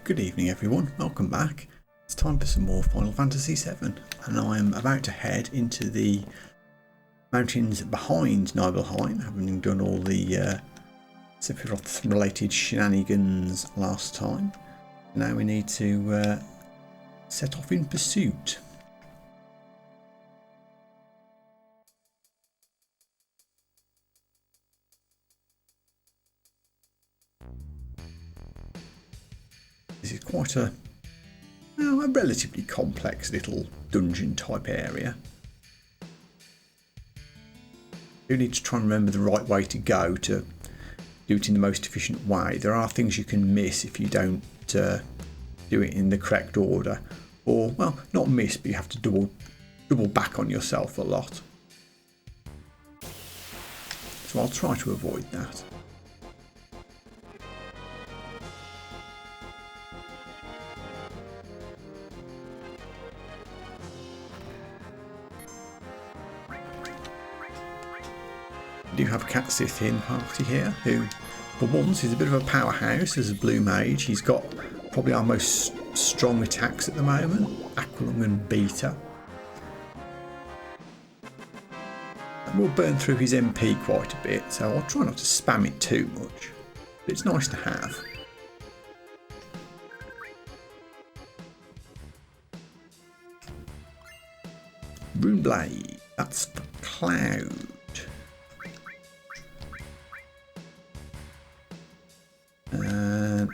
Good evening everyone, welcome back. It's time for some more Final Fantasy VII and I am about to head into the mountains behind Nibelheim, having done all the Sephiroth related shenanigans last time. Now we need to set off in pursuit. This is quite a relatively complex little dungeon type area. You need to try and remember the right way to go to do it in the most efficient way. There are things you can miss if you don't do it in the correct order, or well, not miss, but you have to double back on yourself a lot. So I'll try to avoid that. We do have Cait Sith in party here, who for once is a bit of a powerhouse as a blue mage. He's got probably our most strong attacks at the moment, Aqualung and Beta. And we'll burn through his MP quite a bit, so I'll try not to spam it too much, but it's nice to have. Runeblade, that's for Cloud.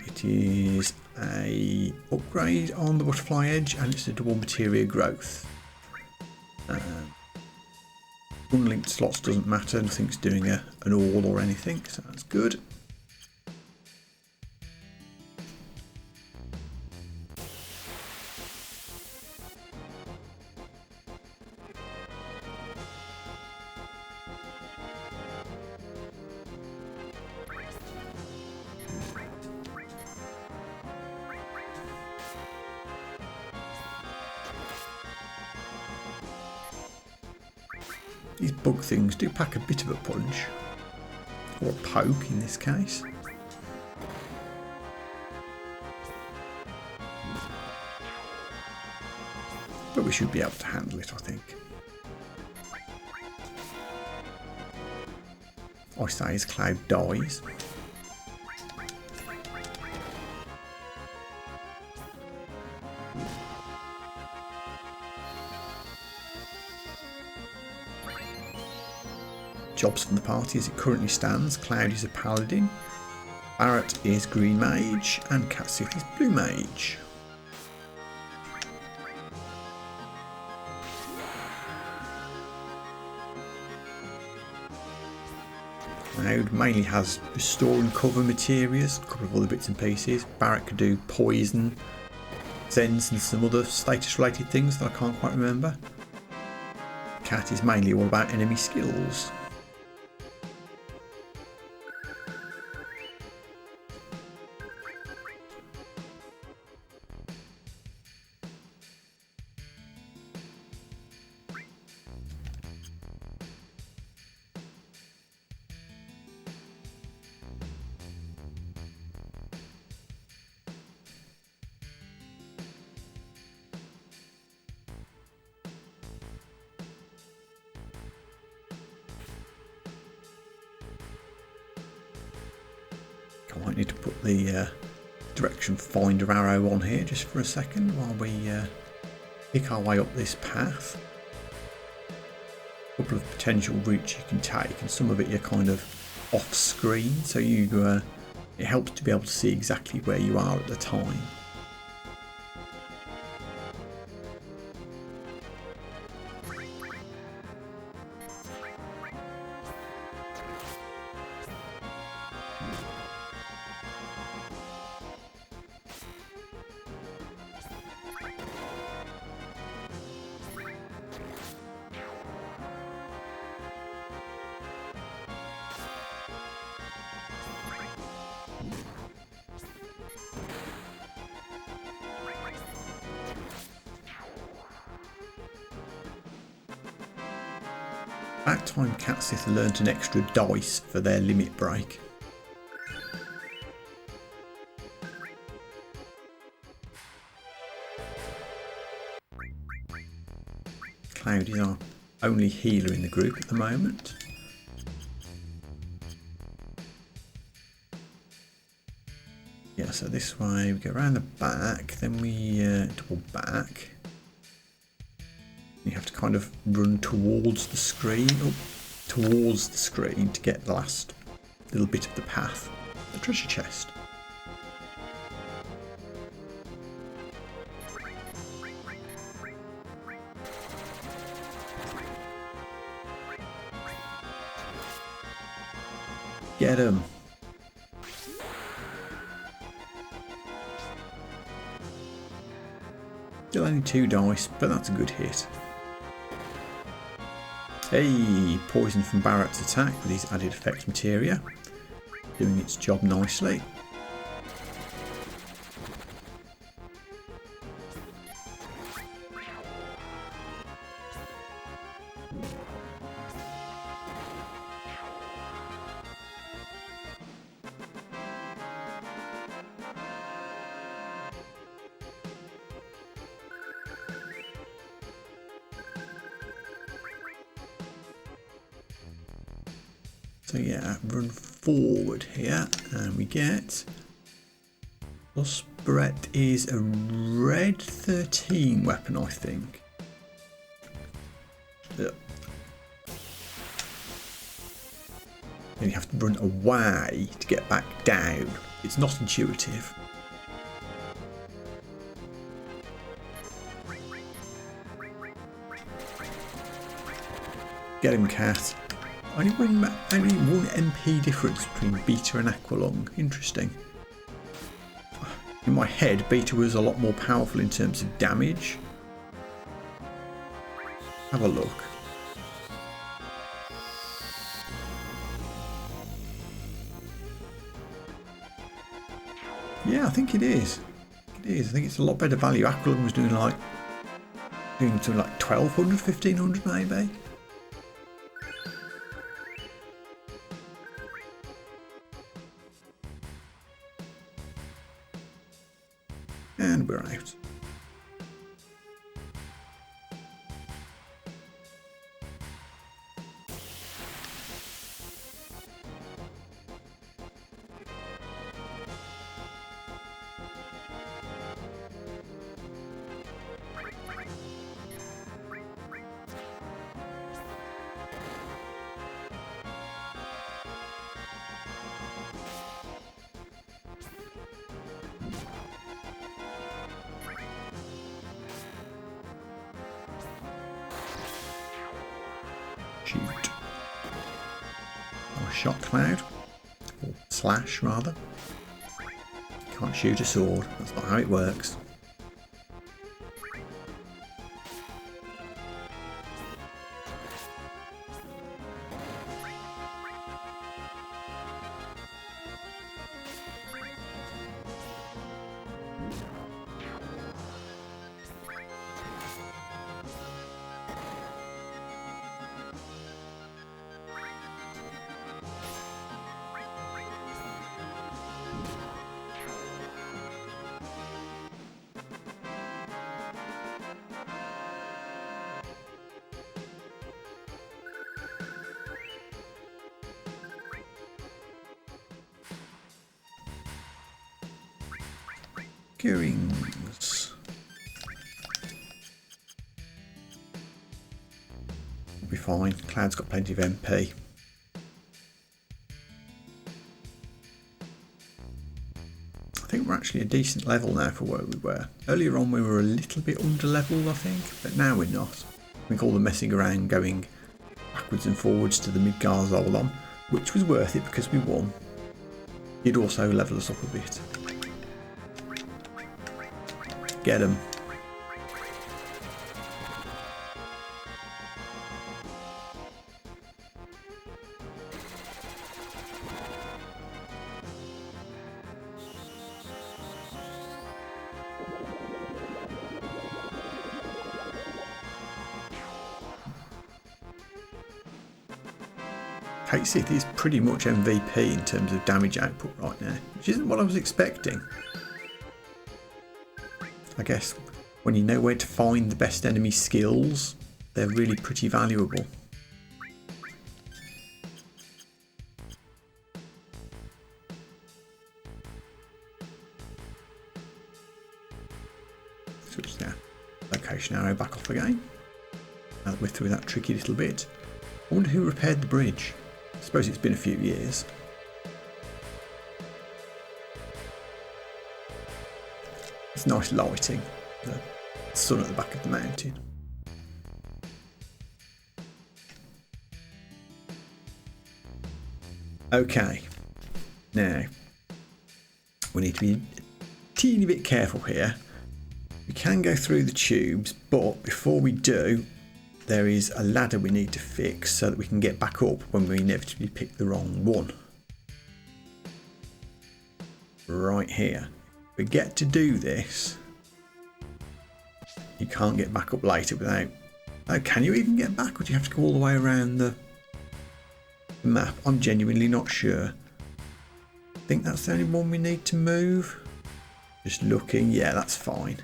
It is a upgrade on the butterfly edge and it's a double materia growth. Unlinked slots doesn't matter, nothing's doing an all or anything, so that's good. These bug things do pack a bit of a punch, or a poke in this case. But we should be able to handle it, I think. I say as Cloud dies. Jobs from the party as it currently stands: Cloud is a Paladin, Barret is Green Mage, and Cait Sith is Blue Mage. Cloud mainly has restore and cover materials, a couple of other bits and pieces. Barret could do poison, Zens and some other status related things that I can't quite remember. Cait is mainly all about enemy skills. I might need to put the direction finder arrow on here just for a second while we pick our way up this path. A couple of potential routes you can take, and some of it you're kind of off screen, so you it helps to be able to see exactly where you are at the time. About time Cait Sith learnt an extra dice for their limit break. Cloud is our only healer in the group at the moment. Yeah, so this way we go around the back, then we double back. You have to kind of run towards the screen, to get the last little bit of the path. The treasure chest. Get him. Still only 2 dice, but that's a good hit. Hey, poison from Barret's attack with his added effect Materia. Doing its job nicely. So yeah, run forward here and we get plus Barret is a red 13 weapon, I think. Then you have to run away to get back down. It's not intuitive. Get him, cat. Only one MP difference between Beta and Aqualung. Interesting. In my head, Beta was a lot more powerful in terms of damage. Have a look. Yeah, I think it is. It is. I think it's a lot better value. Aqualung was doing something like 1200, 1500 maybe. And we're out. Shoot. Or shot cloud. Or slash rather. You can't shoot a sword. That's not how it works. Gearings. We'll be fine. Cloud's got plenty of MP. I think we're actually a decent level now for where we were. Earlier on we were a little bit under leveled, I think, but now we're not. I think all the messing around going backwards and forwards to the Midgar-Zolom, which was worth it because we won, did also level us up a bit. Get him. Cait is pretty much MVP in terms of damage output right now, which isn't what I was expecting. I guess when you know where to find the best enemy skills, they're really pretty valuable. Switch the location arrow back off again. Now that we're through that tricky little bit. I wonder who repaired the bridge. I suppose it's been a few years. It's nice lighting. The sun at the back of the mountain. Okay, now we need to be a teeny bit careful here. We can go through the tubes, but before we do, there is a ladder we need to fix so that we can get back up when we inevitably pick the wrong one. Right here. If we get to do this, you can't get back up later without... Oh, can you even get back, or do you have to go all the way around the map? I'm genuinely not sure. I think that's the only one we need to move. Just looking, yeah, that's fine.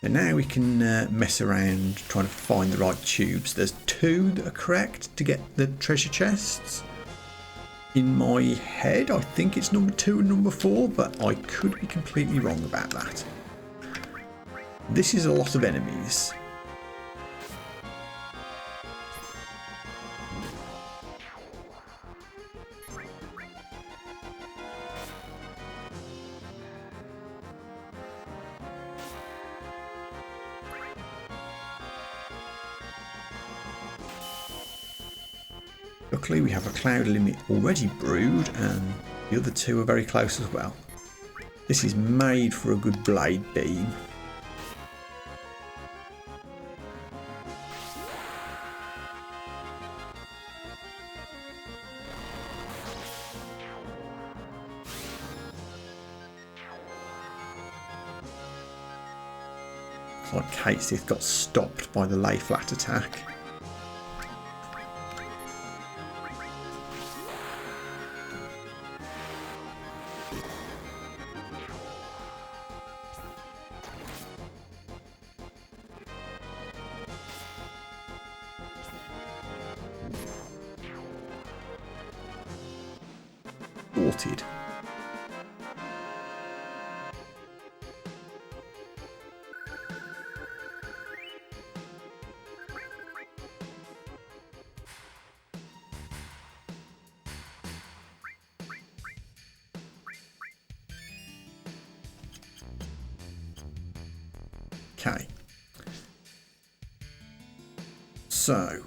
And now we can mess around trying to find the right tubes. There's 2 that are correct to get the treasure chests. In my head, I think it's number 2 and number 4, but I could be completely wrong about that. This is a lot of enemies. Luckily we have a cloud limit already brewed, and the other 2 are very close as well. This is made for a good blade beam. Looks like Cait got stopped by the lay flat attack. Sorted. Okay. So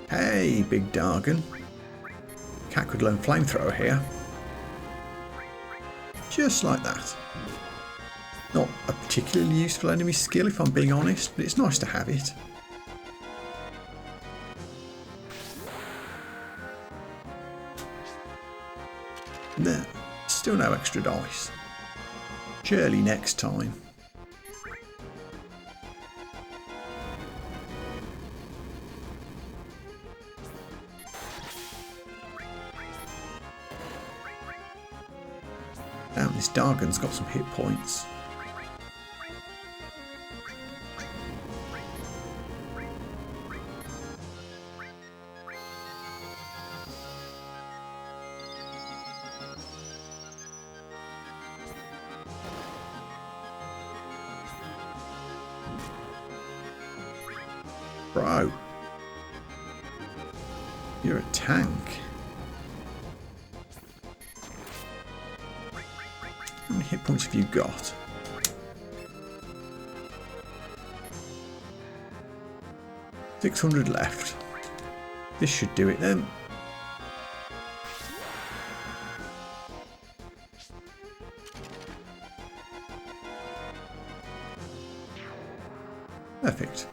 hey, big Dragoon. Cat could learn flamethrower here. Just like that. Not a particularly useful enemy skill if I'm being honest, but it's nice to have it. No, still no extra dice. Surely next time. Damn, this Dragoon's got some hit points. Bro, you're a tank. How many hit points have you got? $600 left. This should do it then. Perfect.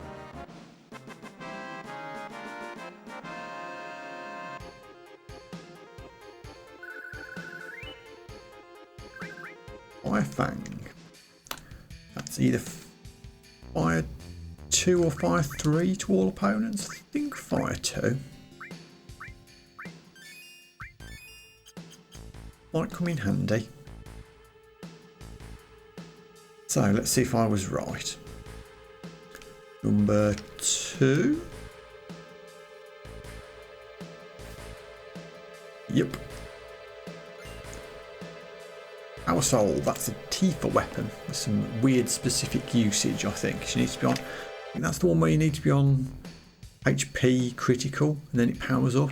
Fire Fang. That's either Fire 2 or Fire 3 to all opponents. I think Fire 2. might come in handy. So let's see if I was right. Number 2. Yep. Power Soul, that's a Tifa weapon with some weird specific usage, I think. She needs to be on, I think that's the one where you need to be on HP critical and then it powers up.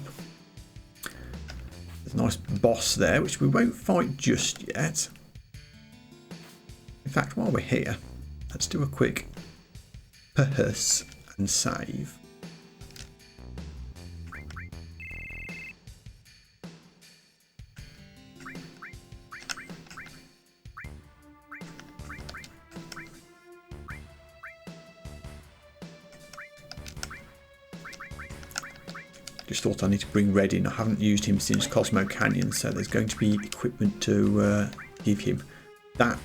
There's a nice boss there, which we won't fight just yet. In fact, while we're here, let's do a quick purse and save. Just thought I need to bring Red in. I haven't used him since Cosmo Canyon, so there's going to be equipment to give him. That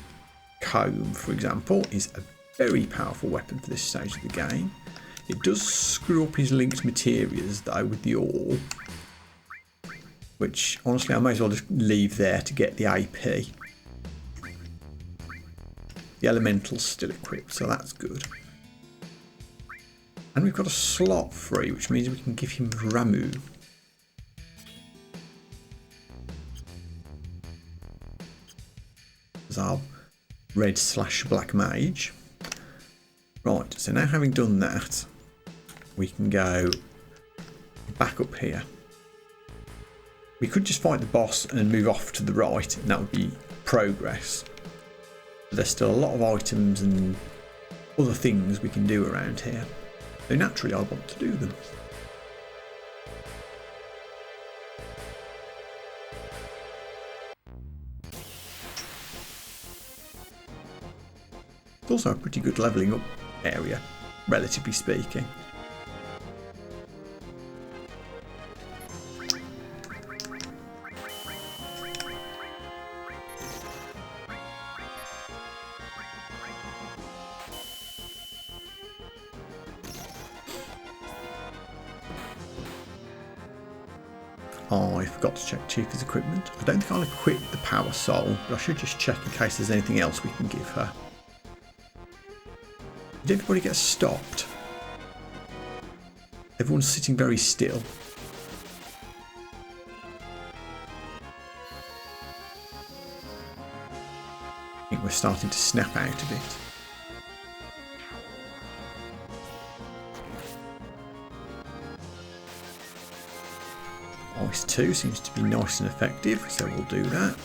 comb, for example, is a very powerful weapon for this stage of the game. It does screw up his linked materias though with the ore, which honestly I may as well just leave there to get the AP. The elemental's still equipped, so that's good. And we've got a slot free, which means we can give him Ramu. As our red/black mage. Right, so now having done that, we can go back up here. We could just fight the boss and move off to the right, and that would be progress. But there's still a lot of items and other things we can do around here. So naturally I want to do them. It's also a pretty good levelling up area, relatively speaking. I forgot to check Tifa's equipment. I don't think I'll equip the Power Soul, but I should just check in case there's anything else we can give her. Did everybody get stopped? Everyone's sitting very still. I think we're starting to snap out of it. Ice 2 seems to be nice and effective, so we'll do that.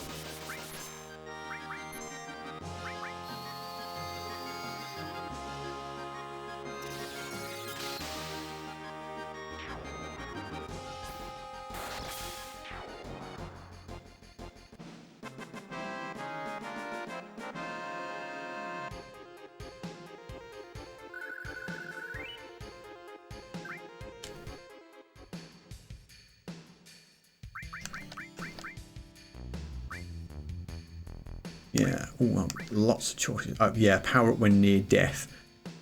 Yeah, oh, lots of choices. Oh, yeah, power up when near death.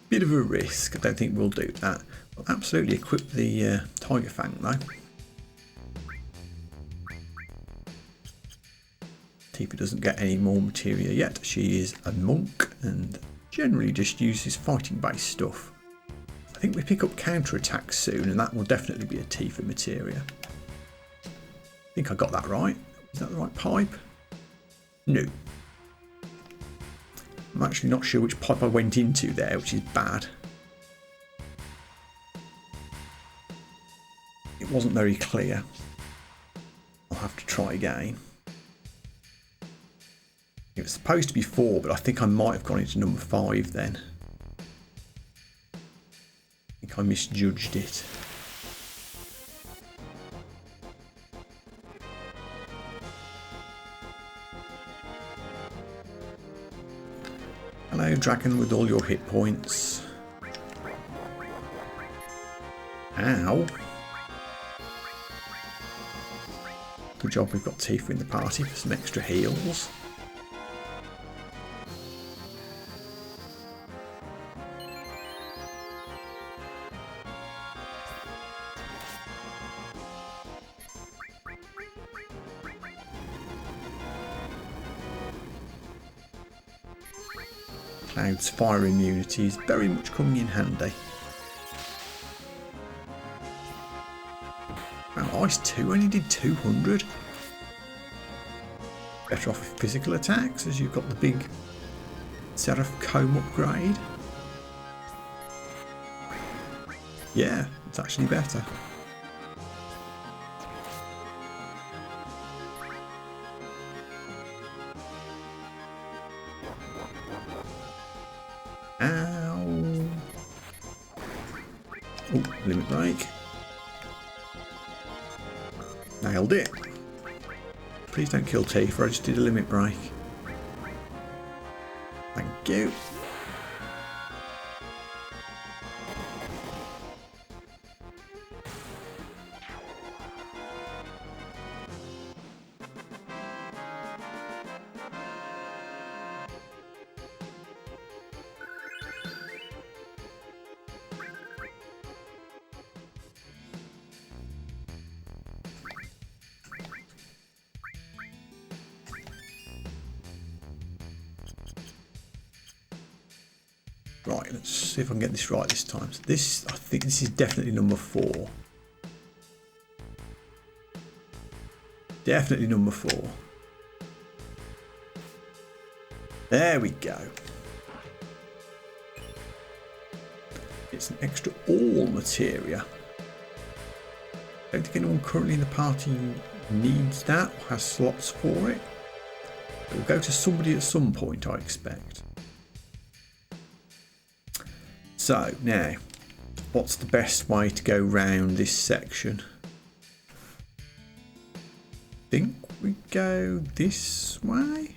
Bit of a risk. I don't think we'll do that. We'll absolutely equip the Tiger Fang though. Tifa doesn't get any more materia yet. She is a monk and generally just uses fighting based stuff. I think we pick up counter attacks soon and that will definitely be a Tifa materia. I think I got that right. Is that the right pipe? No. I'm actually not sure which pipe I went into there, which is bad. It wasn't very clear. I'll have to try again. It was supposed to be 4, but I think I might have gone into number 5 then. I think I misjudged it. Hello, dragon with all your hit points. Ow. Good job we've got Tifa in the party for some extra heals. Cloud's fire immunity is very much coming in handy. Wow, Ice 2 only did 200. Better off with physical attacks as you've got the big Seraph Comb upgrade. Yeah, it's actually better. Ow. Oh, limit break. Nailed it. Please don't kill Tifa, I just did a limit break. Thank you. Right, let's see if I can get this right this time. So this, I think this is definitely number 4. Definitely number 4. There we go. It's an extra all materia. I don't think anyone currently in the party needs that or has slots for it. It will go to somebody at some point, I expect. So now, what's the best way to go round this section? I think we go this way.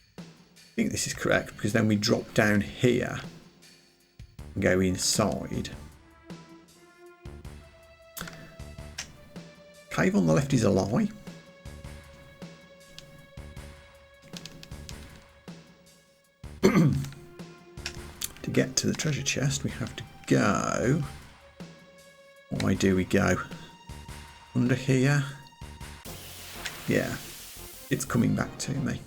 I think this is correct because then we drop down here and go inside. Cave on the left is a lie. To get to the treasure chest we have to go. What way do we go? Under here? Yeah, it's coming back to me.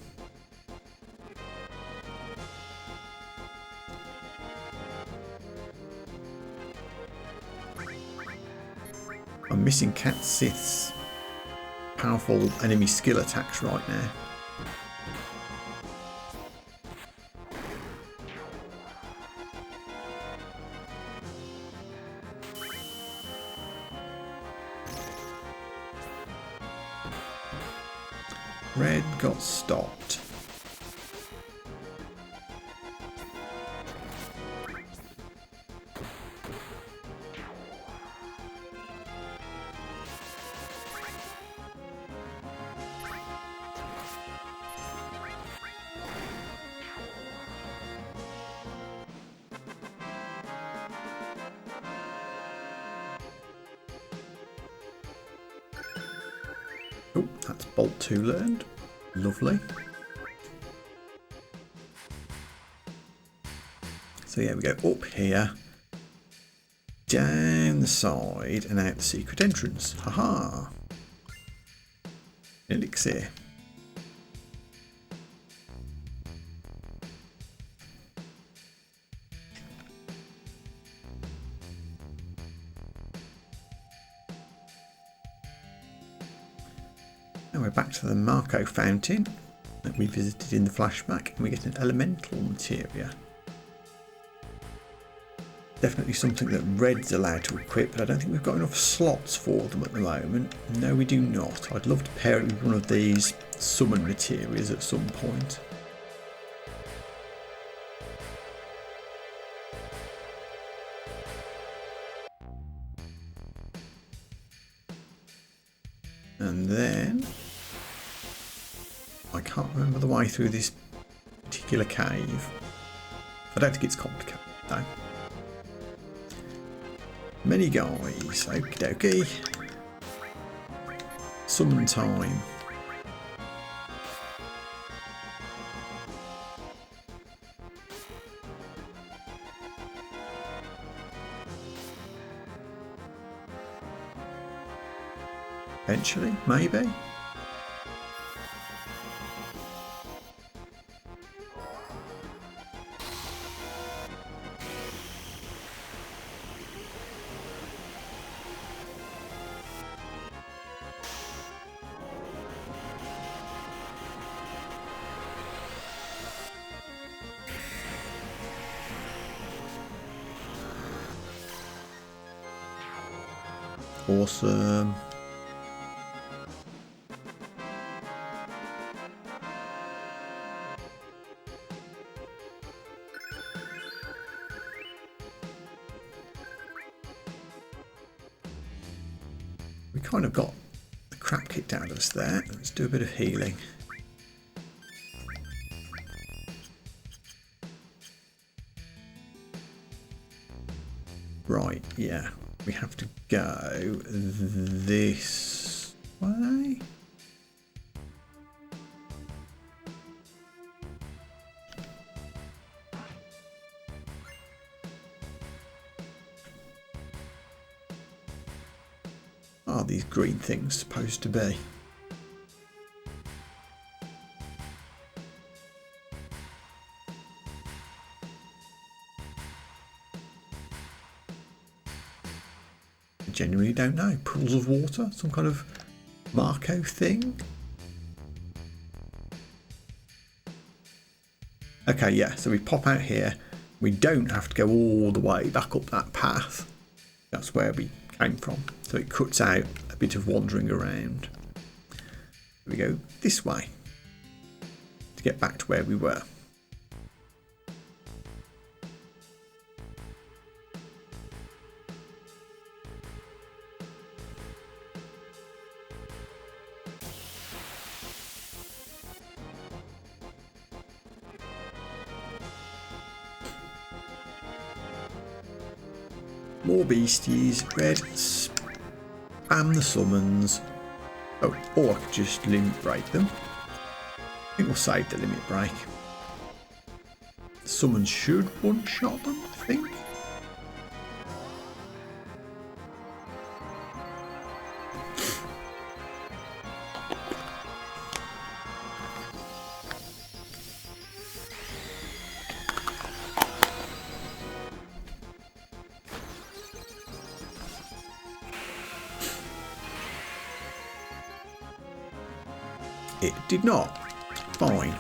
I'm missing Sith's powerful enemy skill attacks right now. Red got stopped. Oh, that's Bolt 2 learned. Lovely. So yeah, we go up here, down the side and out the secret entrance. Haha. Elixir. Now we're back to the Marco fountain that we visited in the flashback and we get an elemental materia. Definitely something that Red's allowed to equip, but I don't think we've got enough slots for them at the moment. No, we do not. I'd love to pair it with one of these summon materias at some point. And then I can't remember the way through this particular cave. I don't think it's complicated though. Many guys, okie dokie. Summon time. Eventually, maybe. Awesome. We kind of got the crap kicked out of us there. Let's do a bit of healing. Right, yeah. We have to go this way. Are these green things supposed to be? I genuinely don't know. Pools of water? Some kind of Marco thing? Okay, yeah, so we pop out here. We don't have to go all the way back up that path. That's where we came from. So it cuts out a bit of wandering around. We go this way to get back to where we were. More beasties, red, spam the summons. Oh, or I could just limit break them. I think we'll save the limit break. The summons should one-shot them, I think. It did not. Fine.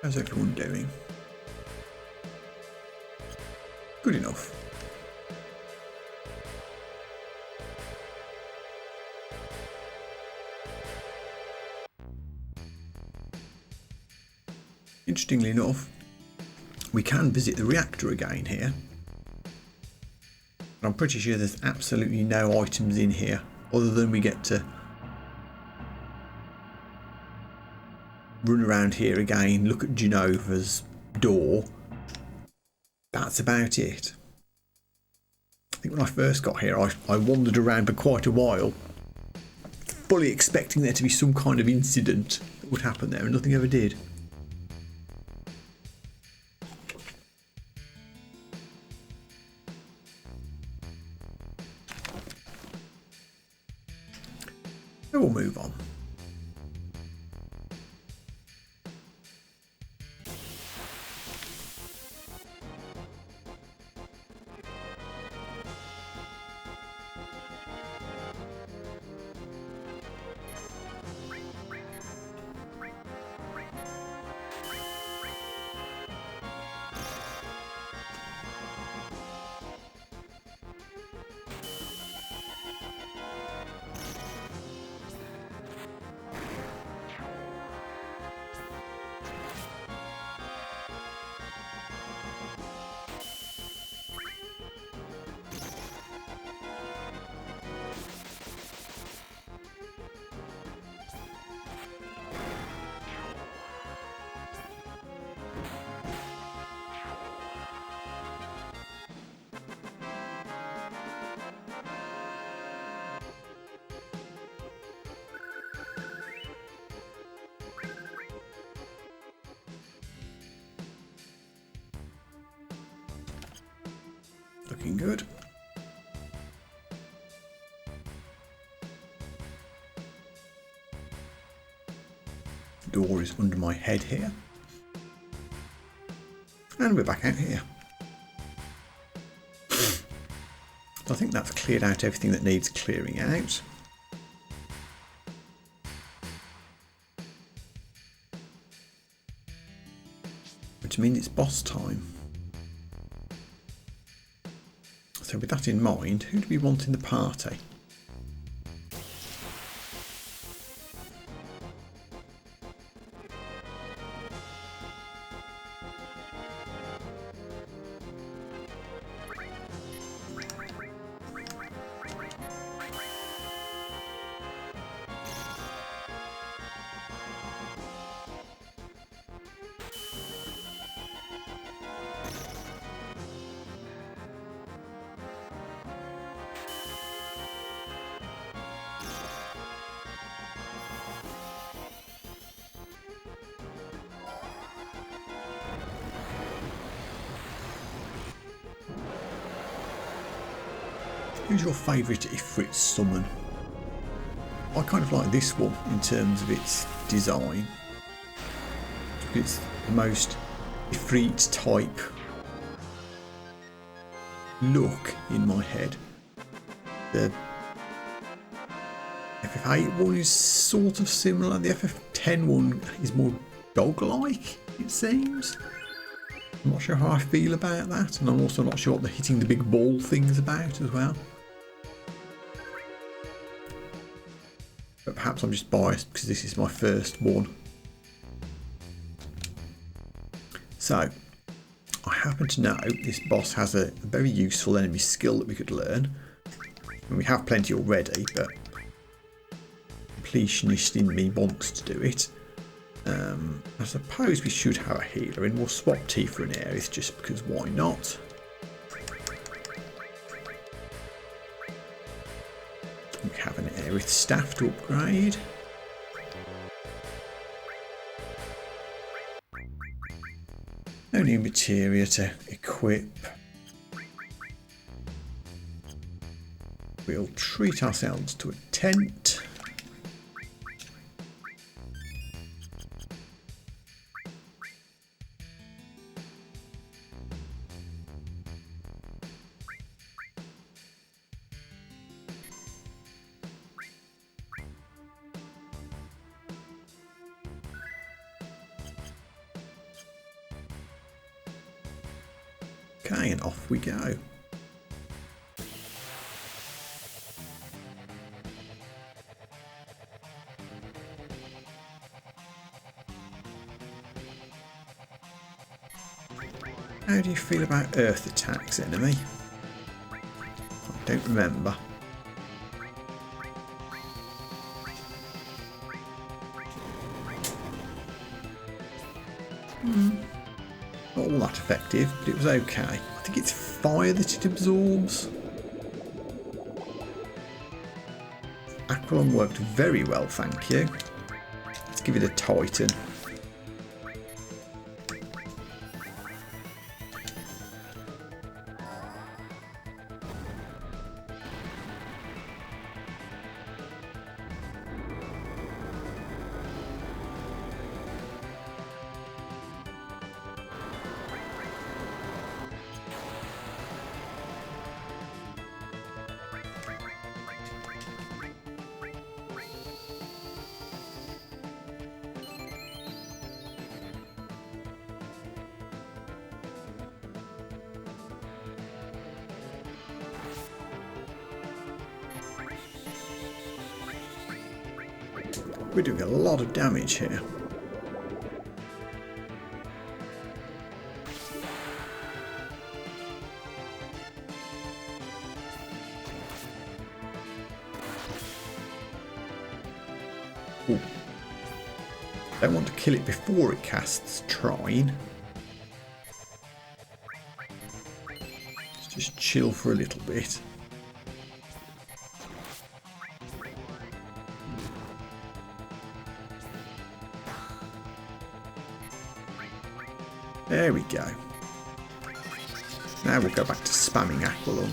How's everyone doing? Good enough. Interestingly enough, we can visit the reactor again here. But I'm pretty sure there's absolutely no items in here other than we get to run around here again, look at Genova's door. That's about it. I think when I first got here, I wandered around for quite a while, fully expecting there to be some kind of incident that would happen there, and nothing ever did. So we'll move on. Looking good. door is under my head here. And we're back out here. So I think that's cleared out everything that needs clearing out. Which means it's boss time. So with that in mind, who do we want in the party? Who's your favourite Ifrit summon? I kind of like this one in terms of its design. It's the most Ifrit type look in my head. The FF8 one is sort of similar. The FF10 one is more dog-like, it seems. I'm not sure how I feel about that, and I'm also not sure what the hitting the big ball thing's about as well. But perhaps I'm just biased because this is my first one. So, I happen to know this boss has a very useful enemy skill that we could learn. And we have plenty already, but completionist in me wants to do it. I suppose we should have a healer and we'll swap Tifa and Aerith just because why not? We have an Aerith staff to upgrade. No new materia to equip. We'll treat ourselves to a tent. Okay, and off we go. How do you feel about earth attacks, enemy? I don't remember. Not all that effective, but it was okay. I think it's fire that it absorbs. Aqualung worked very well, thank you. Let's give it a Titan. We're doing a lot of damage here. Ooh. Don't want to kill it before it casts Trine. Let's just chill for a little bit. There we go. Now we'll go back to spamming Aqualung.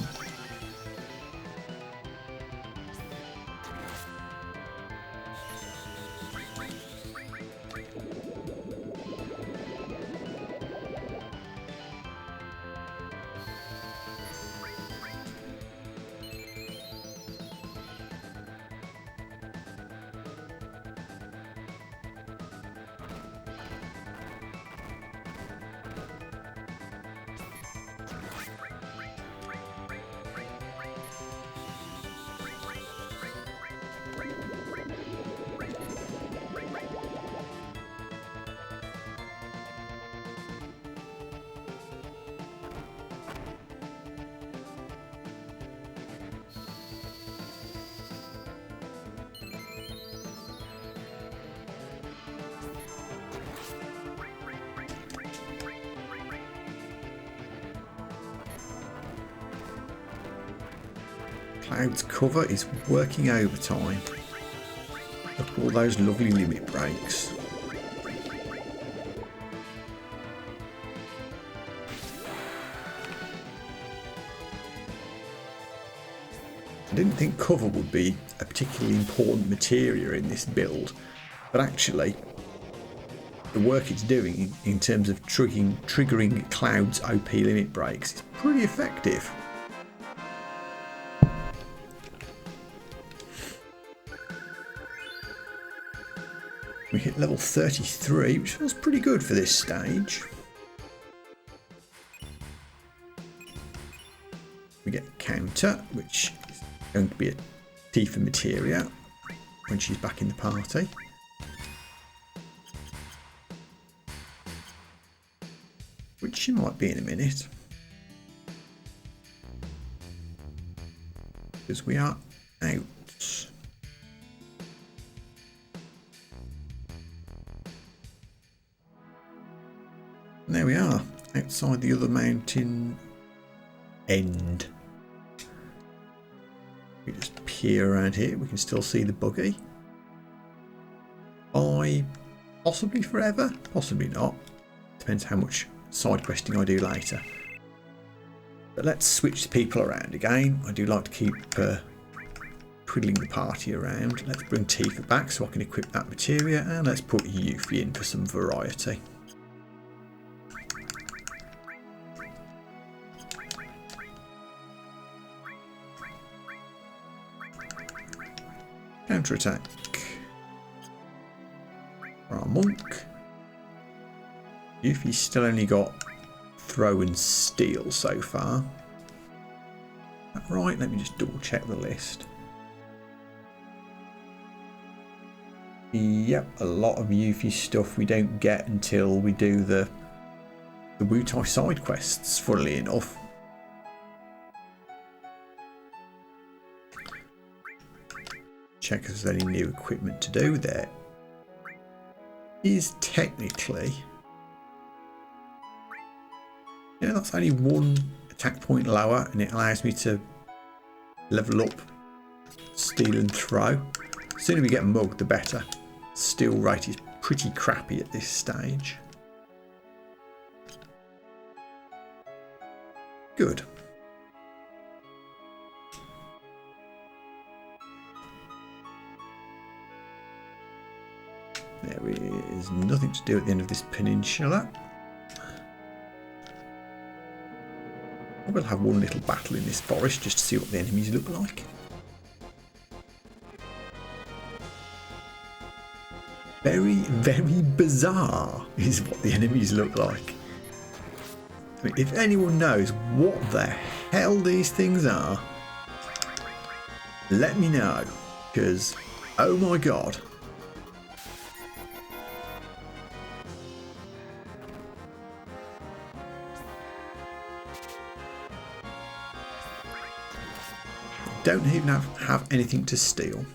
Cloud's cover is working overtime. Look at all those lovely limit breaks. I didn't think cover would be a particularly important materia in this build, but actually the work it's doing in terms of triggering Cloud's OP limit breaks is pretty effective. We hit level 33, which feels pretty good for this stage. We get counter, which is going to be a Tifa materia when she's back in the party. Which she might be in a minute. Because we are out. And there we are, outside the other mountain end. We just peer around here, we can still see the buggy. By possibly forever, possibly not. Depends how much side questing I do later. But let's switch the people around again. I do like to keep twiddling the party around. Let's bring Tifa back so I can equip that materia, and let's put Yuffie in for some variety. Counter attack for our monk. Yuffie's still only got throw and steal so far. Is that right? Let me just double check the list. Yep, a lot of Yuffie stuff we don't get until we do the Wutai side quests, funnily enough. Check if there's any new equipment to do. There is technically, yeah, that's only one attack point lower, and it allows me to level up steal and throw. The sooner we get mugged, the better. Steal rate is pretty crappy at this stage. Good. There is nothing to do at the end of this peninsula. I will have one little battle in this forest just to see what the enemies look like. Very, very bizarre is what the enemies look like. I mean, if anyone knows what the hell these things are, let me know, because oh my god. Don't even have anything to steal.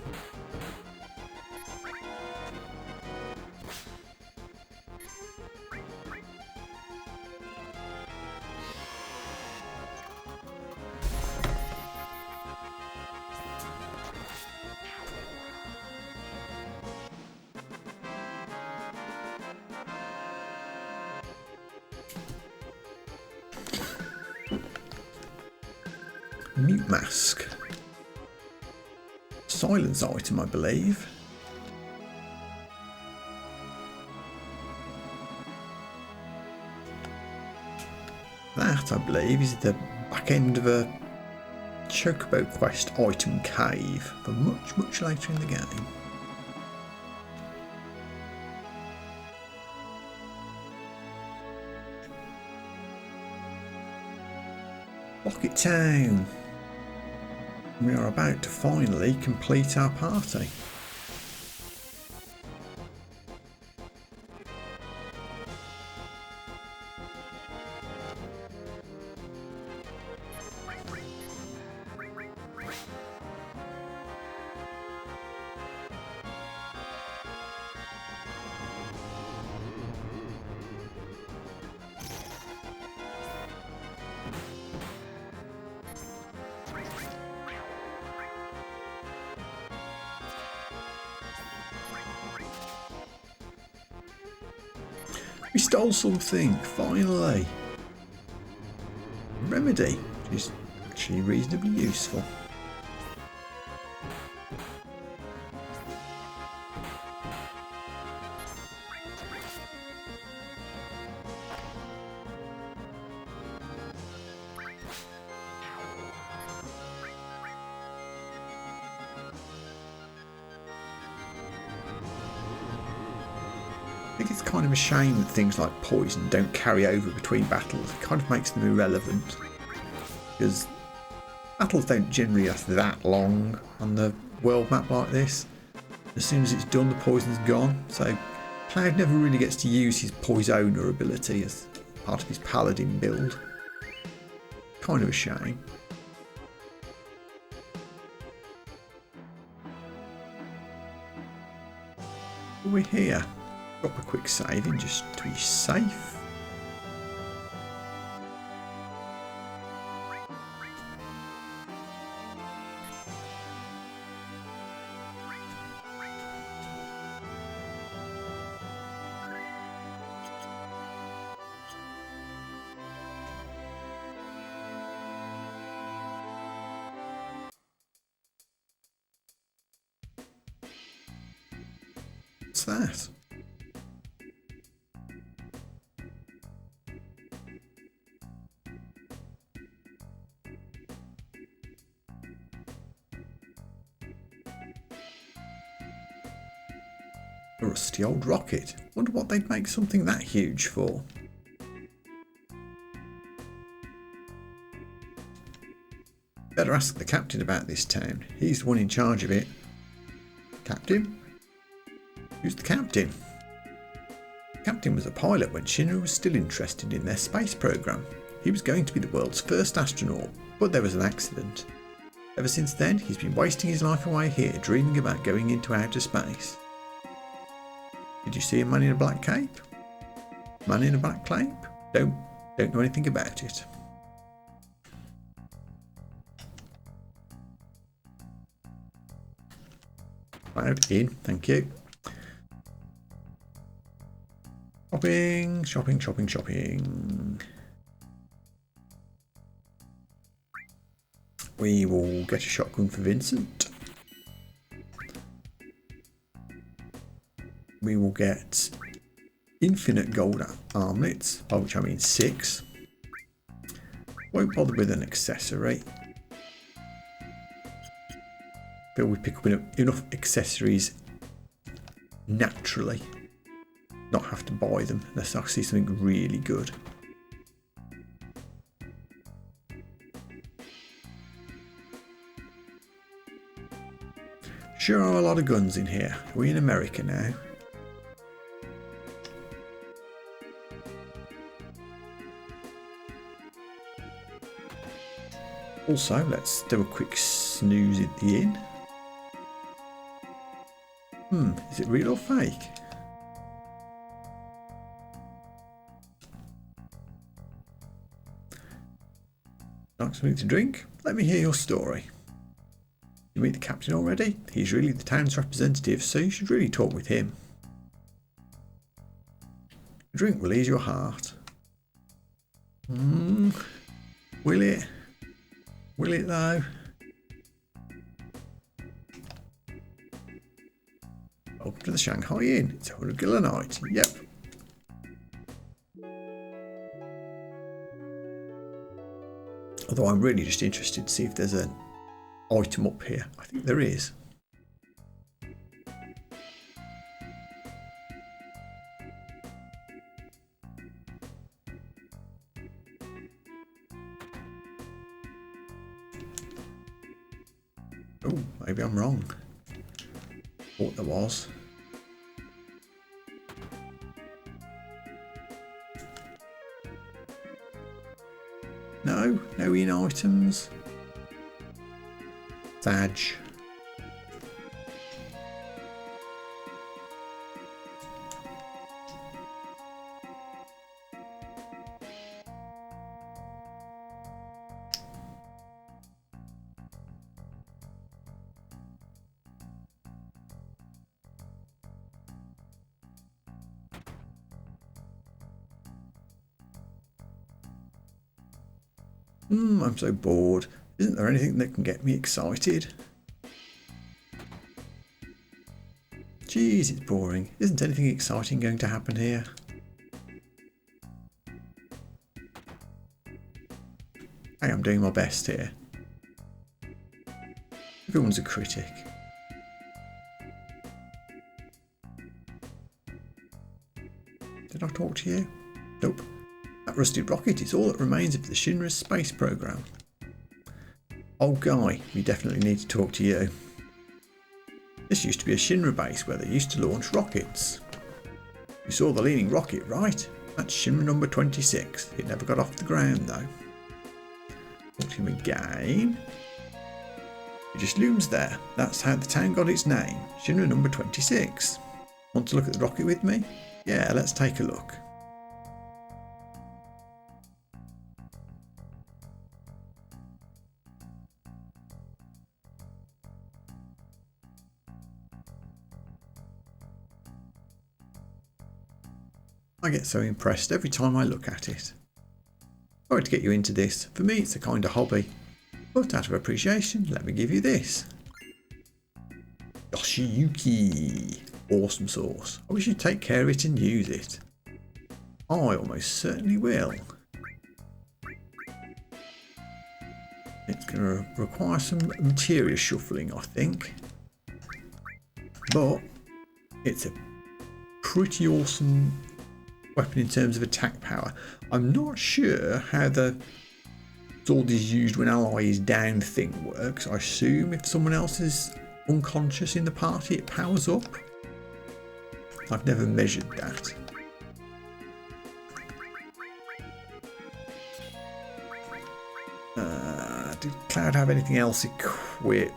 Mute mask. Silence item, I believe. That, I believe, is the back end of a Chocobo quest item cave for much, much later in the game. Pocket Town. We are about to finally complete our party. We stole something, finally. Remedy, which is actually reasonably useful. I think it's kind of a shame that things like poison don't carry over between battles. It kind of makes them irrelevant, because battles don't generally last that long on the world map like this. As soon as it's done, the poison's gone, so Cloud never really gets to use his Poisoner ability as part of his Paladin build. Kind of a shame. But we're here. Drop a quick save in just to be safe. What's that? A rusty old rocket. Wonder what they'd make something that huge for. Better ask the captain about this town. He's the one in charge of it. Captain? Who's the captain? The captain was a pilot when Shinra was still interested in their space program. He was going to be the world's first astronaut, but there was an accident. Ever since then, he's been wasting his life away here, dreaming about going into outer space. Did you see a man in a black cape? Man in a black cape? Don't know anything about it. Cloud in, thank you. Shopping, shopping, shopping, shopping. We will get a shotgun for Vincent. We will get infinite gold armlets, by which I mean 6. Won't bother with an accessory. But we pick up enough accessories naturally. Not have to buy them unless I see something really good. Sure are a lot of guns in here. Are we in America now? Also, let's do a quick snooze at the inn. Is it real or fake? Like something to drink? Let me hear your story. You meet the captain already? He's really the town's representative, so you should really talk with him. A drink will ease your heart. Will it? Will it though? Welcome to the Shanghai Inn. It's 100 gil a night. Yep. Although I'm really just interested to see if there's an item up here. I think there is. Oh, maybe I'm wrong. Thought there was. No, no in items. Sag. I'm so bored. Isn't there anything that can get me excited? Jeez, it's boring. Isn't anything exciting going to happen here? Hey, I'm doing my best here. Everyone's a critic. Did I talk to you? Nope. That rusted rocket is all that remains of the Shinra's space program. Old guy, we definitely need to talk to you. This used to be a Shinra base where they used to launch rockets. You saw the leaning rocket, right? That's Shinra number 26. It never got off the ground though. Talk to him again. He just looms there. That's how the town got its name. Shinra number 26. Want to look at the rocket with me? Yeah, let's take a look. I get so impressed every time I look at it. Sorry to get you into this. For me, it's a kind of hobby. But out of appreciation, let me give you this. Yoshiyuki. Awesome sauce. I wish you'd take care of it and use it. I almost certainly will. It's going to require some materia shuffling, I think. But it's a pretty awesome weapon in terms of attack power. I'm not sure how the sword is used when ally is down thing works. I assume if someone else is unconscious in the party, it powers up. I've never measured that. Did Cloud have anything else equipped?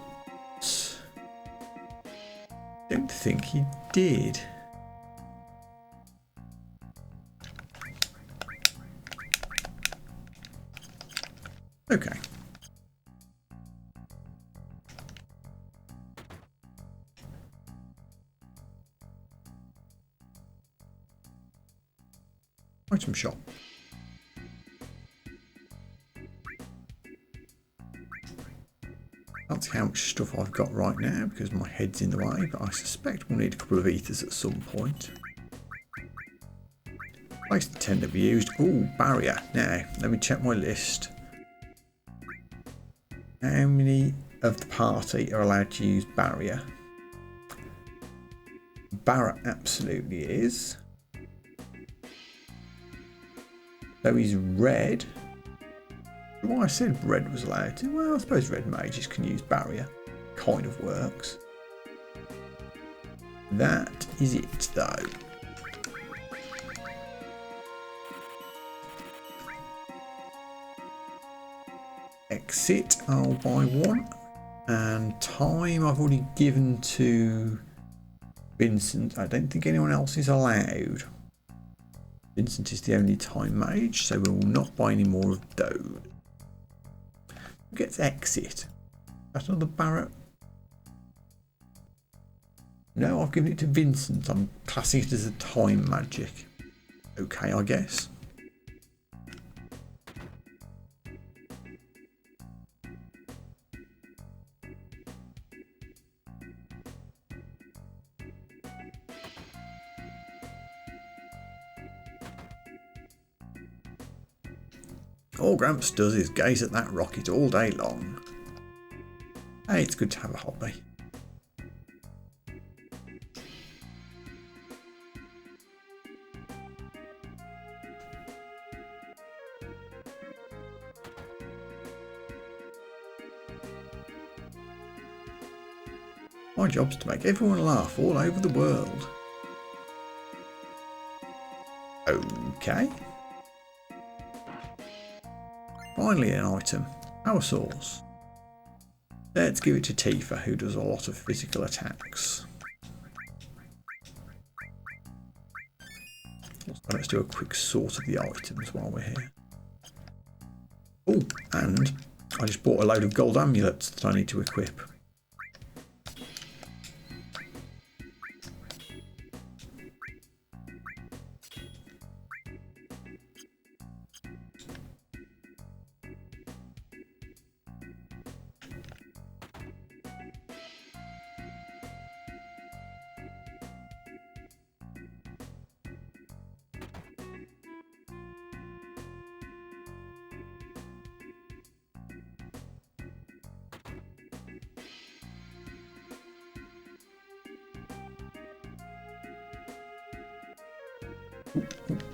Don't think he did. Okay. Item shop. Can't see how much stuff I've got right now because my head's in the way, but I suspect we'll need a couple of ethers at some point. Place the 10 that we used. Ooh, barrier. Now, let me check my list. How many of the party are allowed to use barrier? Barret absolutely is. So he's red. Well, I said red was allowed to. Well, I suppose red mages can use barrier. Kind of works. That is it though. Exit, I'll buy one. And time I've already given to Vincent. I don't think anyone else is allowed. Vincent is the only time mage, so we will not buy any more of those. Who gets exit? That's another Barret. No, I've given it to Vincent. I'm classing it as a time magic. Okay, I guess. All Gramps does is gaze at that rocket all day long. Hey, it's good to have a hobby. My job's to make everyone laugh all over the world. Okay. Finally an item. Power source. Let's give it to Tifa, who does a lot of physical attacks. Let's do a quick sort of the items while we're here. Oh, and I just bought a load of gold amulets that I need to equip.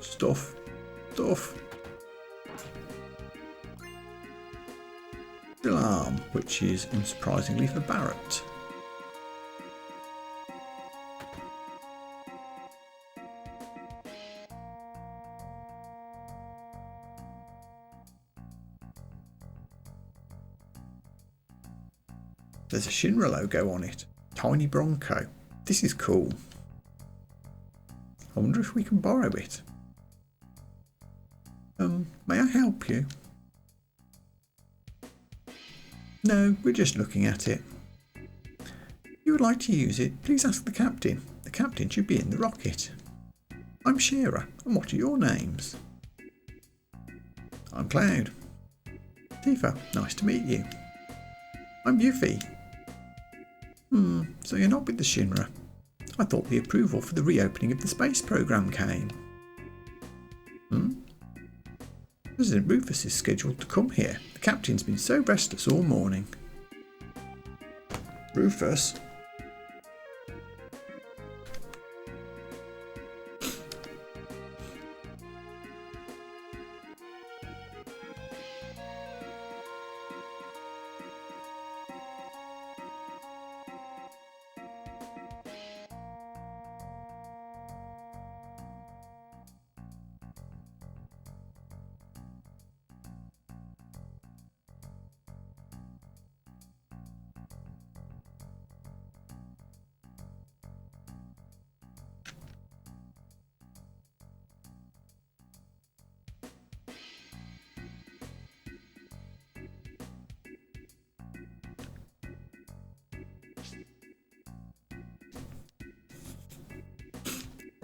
Stuff. Alarm, which is unsurprisingly for Barret. There's a Shinra logo on it. Tiny Bronco. This is cool. I wonder if we can borrow it. May I help you? No, we're just looking at it. If you would like to use it, please ask the captain. The captain should be in the rocket. I'm Shira, and what are your names? I'm Cloud. Tifa, nice to meet you. I'm Yuffie. So you're not with the Shinra. I thought the approval for the reopening of the space program came. President Rufus is scheduled to come here. The captain's been so restless all morning. Rufus?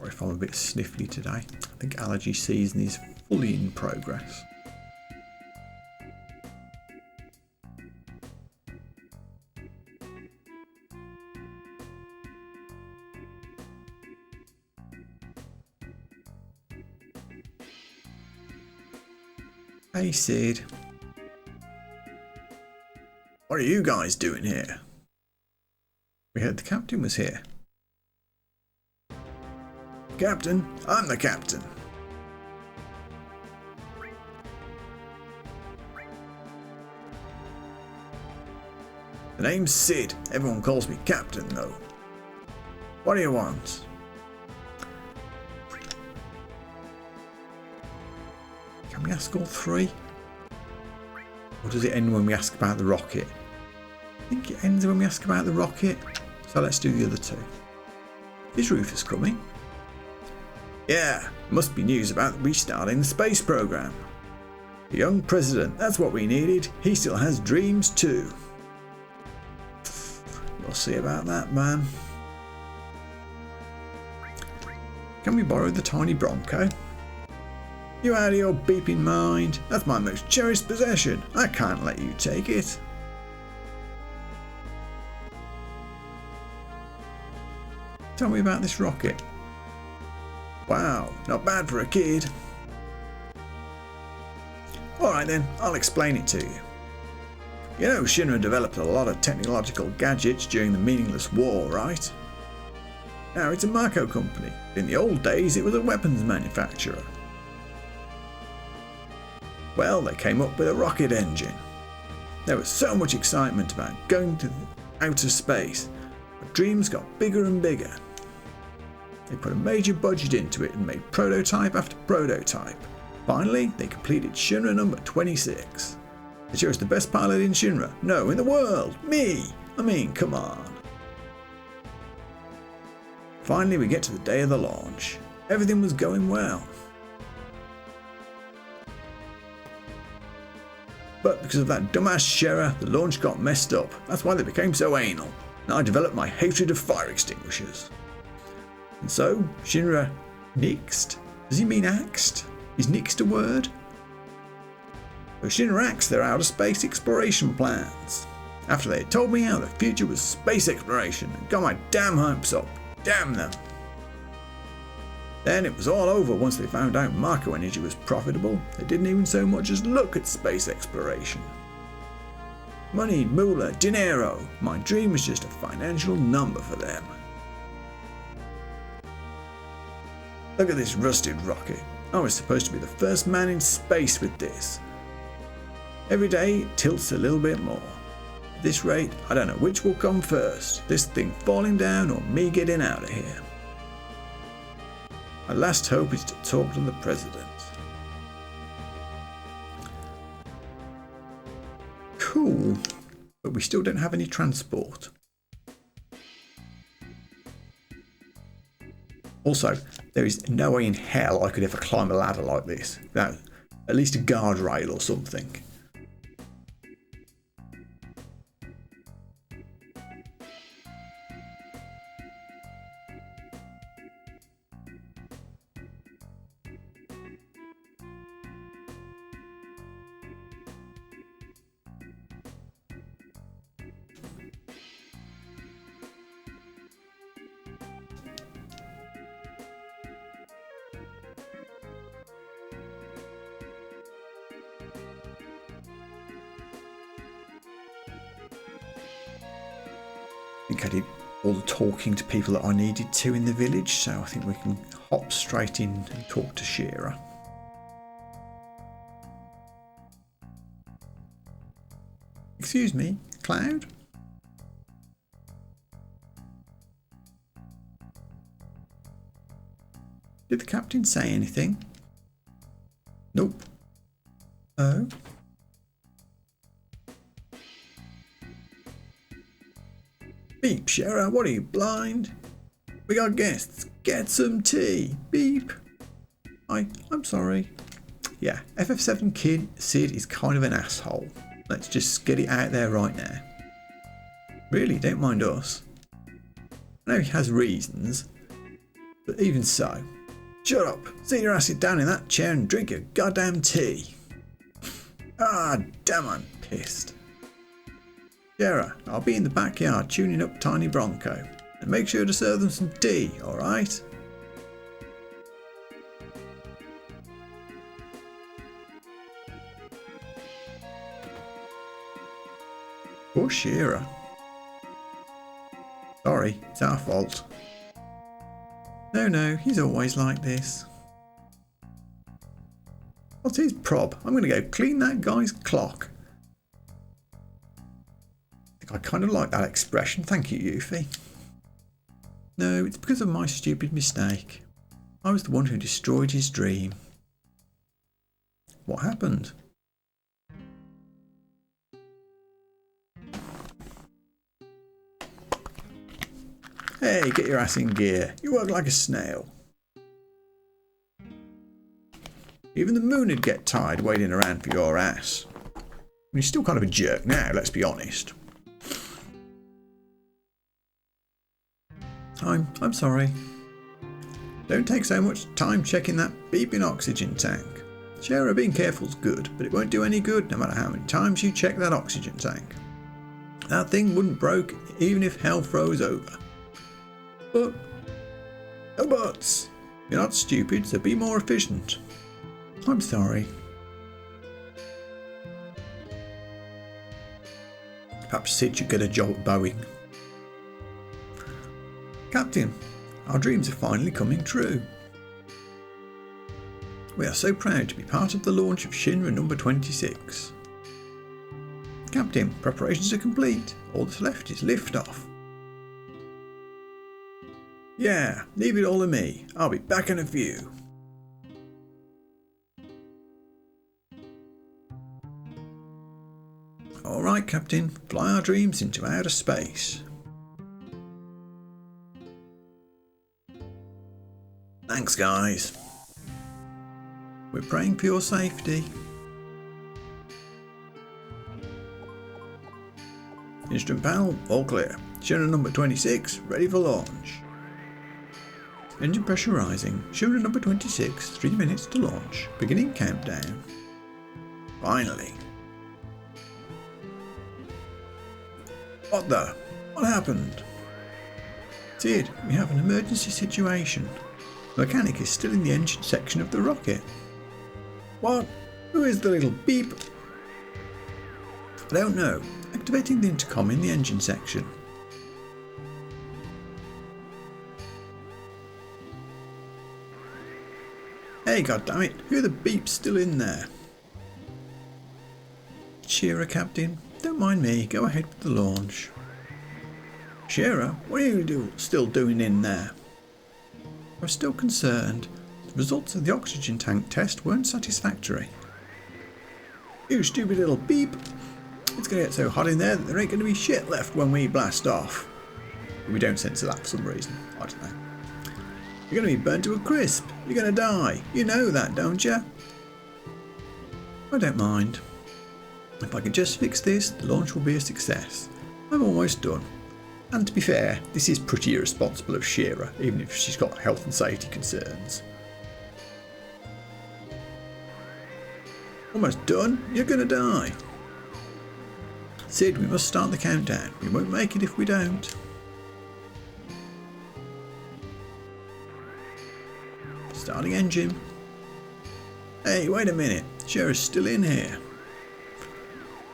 Sorry if I'm a bit sniffly today. I think allergy season is fully in progress. Hey Sid. What are you guys doing here? We heard the captain was here. Captain? I'm the captain. The name's Sid. Everyone calls me Captain though. What do you want? Can we ask all three? Or does it end when we ask about the rocket? I think it ends when we ask about the rocket. So let's do the other two. Is Rufus coming? Yeah, must be news about restarting the space program. The young president, that's what we needed. He still has dreams too. We'll see about that, man. Can we borrow the tiny Bronco? You out of your beeping mind? That's my most cherished possession. I can't let you take it. Tell me about this rocket. Wow, not bad for a kid. Alright then, I'll explain it to you. You know Shinra developed a lot of technological gadgets during the meaningless war, right? Now it's a Mako company. In the old days it was a weapons manufacturer. Well, they came up with a rocket engine. There was so much excitement about going to outer space, but dreams got bigger and bigger. They put a major budget into it and made prototype after prototype. Finally, they completed Shinra number 26. They chose the best pilot in Shinra. No, in the world. Me. I mean, come on. Finally, we get to the day of the launch. Everything was going well. But because of that dumbass Shera, the launch got messed up. That's why they became so anal. And I developed my hatred of fire extinguishers. And so, Shinra nixed? Does he mean axed? Is nixed a word? So Shinra axed their outer space exploration plans. After they had told me how the future was space exploration and got my damn hopes up. Damn them. Then it was all over once they found out Mako energy was profitable. They didn't even so much as look at space exploration. Money, moolah, dinero. My dream was just a financial number for them. Look at this rusted rocket. I was supposed to be the first man in space with this. Every day it tilts a little bit more. At this rate, I don't know which will come first, this thing falling down or me getting out of here. My last hope is to talk to the president. Cool, but we still don't have any transport. Also, there is no way in hell I could ever climb a ladder like this without at least a guardrail or something. I think I did all the talking to people that I needed to in the village, so I think we can hop straight in and talk to Shearer. Excuse me, Cloud? Did the captain say anything? Nope. Oh? Beep, Shearer, what are you, blind? We got guests. Get some tea. Beep. I'm sorry. Yeah, FF7 Sid is kind of an asshole. Let's just get it out there right now. Really, don't mind us. I know he has reasons, but even so. Shut up. Sit your ass down in that chair and drink your goddamn tea. Ah, damn, I'm pissed. Shearer, I'll be in the backyard tuning up Tiny Bronco. And make sure to serve them some tea, alright? Poor Shearer. Sorry, it's our fault. No, he's always like this. What's his prob? I'm going to go clean that guy's clock. I kind of like that expression, thank you, Yuffie. No, it's because of my stupid mistake. I was the one who destroyed his dream. What happened? Hey, get your ass in gear. You work like a snail. Even the moon would get tired waiting around for your ass. You're still kind of a jerk now, let's be honest. I'm sorry. Don't take so much time checking that beeping oxygen tank. Shearer, being careful's good, but it won't do any good no matter how many times you check that oxygen tank. That thing wouldn't broke even if hell froze over. But, no buts. You're not stupid, so be more efficient. I'm sorry. Perhaps Sid should get a job at Boeing. Captain, our dreams are finally coming true. We are so proud to be part of the launch of Shinra number 26. Captain, preparations are complete. All that's left is liftoff. Yeah, leave it all to me. I'll be back in a few. Alright, Captain, fly our dreams into outer space. Thanks, guys. We're praying for your safety. Instrument panel, all clear. Shinra number 26, ready for launch. Engine pressure rising. Shinra number 26, 3 minutes to launch. Beginning countdown. Finally. What happened? Sid, we have an emergency situation. The mechanic is still in the engine section of the rocket. What? Who is the little beep? I don't know. Activating the intercom in the engine section. Hey, goddammit, who are the beeps still in there? Shearer, Captain. Don't mind me, go ahead with the launch. Shearer, what are you still doing in there? I'm still concerned. The results of the oxygen tank test weren't satisfactory. You stupid little beep. It's going to get so hot in there that there ain't going to be shit left when we blast off. We don't censor that for some reason. I don't know. You're going to be burnt to a crisp. You're going to die. You know that, don't you? I don't mind. If I can just fix this, the launch will be a success. I'm almost done. And to be fair, this is pretty irresponsible of Shearer, even if she's got health and safety concerns. Almost done? You're going to die. Sid, we must start the countdown. We won't make it if we don't. Starting engine. Hey, wait a minute. Shearer's still in here.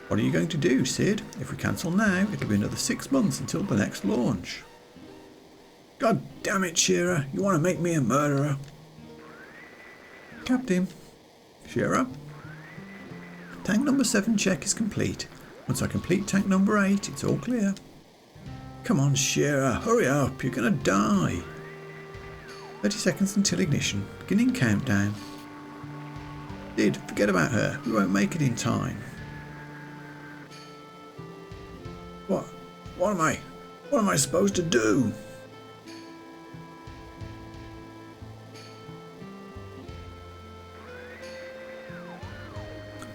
What are you going to do, Sid? If we cancel now, it'll be another 6 months until the next launch. God damn it, Shearer. You want to make me a murderer? Captain. Shearer. Tank number 7 check is complete. Once I complete tank number 8, it's all clear. Come on, Shearer. Hurry up. You're going to die. 30 seconds until ignition. Beginning countdown. Sid, forget about her. We won't make it in time. What am I supposed to do?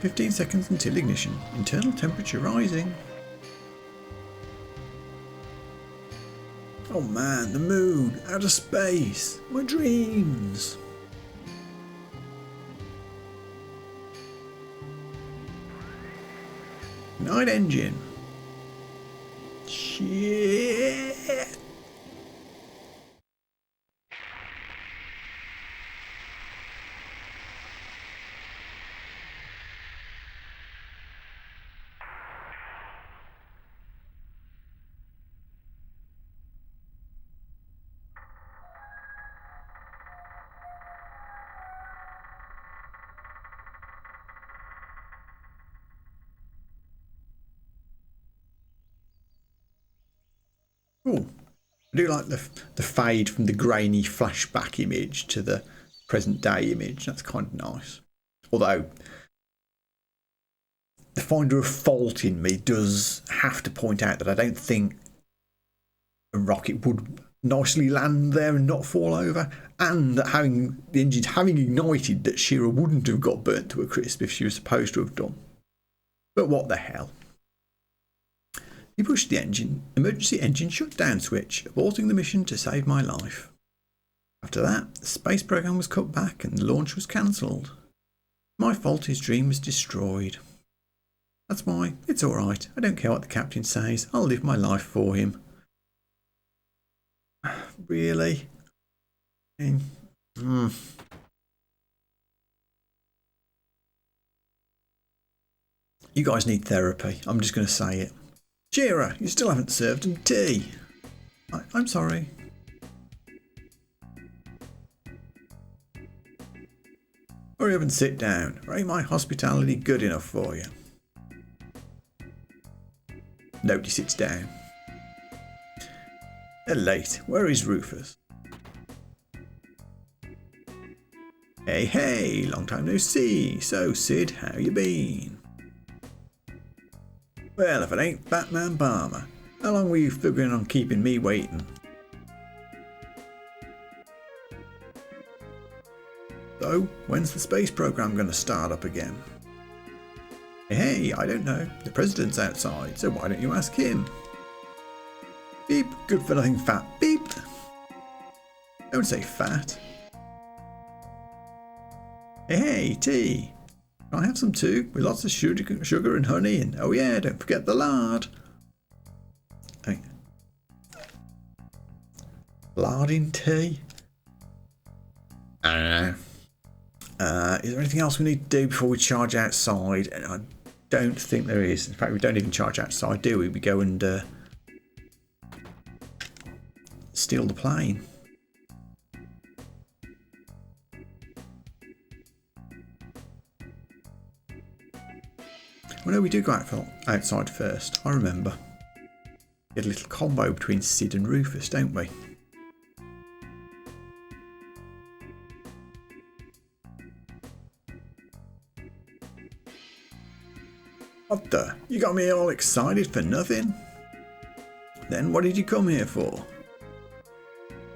"15 seconds until ignition. Internal temperature rising." Oh man, the moon, outer space, my dreams. Night engine. Shit. Cool. I do like the fade from the grainy flashback image to the present day image. That's kind of nice. Although the finder of fault in me does have to point out that I don't think a rocket would nicely land there and not fall over, and that having the engines having ignited, that Shearer wouldn't have got burnt to a crisp if she was supposed to have done. But what the hell? He pushed the emergency engine shutdown switch, aborting the mission to save my life. After that, the space program was cut back and the launch was cancelled. My fault his dream was destroyed. That's why it's alright. I don't care what the captain says. I'll live my life for him. Really? You guys need therapy. I'm just going to say it. Shearer, you still haven't served him tea. I'm sorry. Hurry up and sit down. Or ain't my hospitality good enough for you? Nobody sits down. They're late. Where is Rufus? Hey, long time no see. So, Sid, how you been? Well, if it ain't Batman Palmer, how long were you figuring on keeping me waiting? So, when's the space program going to start up again? Hey, I don't know. The president's outside, so why don't you ask him? Beep, good for nothing fat. Beep. Don't say fat. Hey, tea. Can I have some too? With lots of sugar and honey, and oh yeah, don't forget the lard. Hey. Lard in tea? I don't know. Is there anything else we need to do before we charge outside? I don't think there is. In fact, we don't even charge outside, do we? We go and steal the plane. Well, no, we do go outside first. I remember. Get a little combo between Sid and Rufus, don't we? What the? You got me all excited for nothing? Then what did you come here for?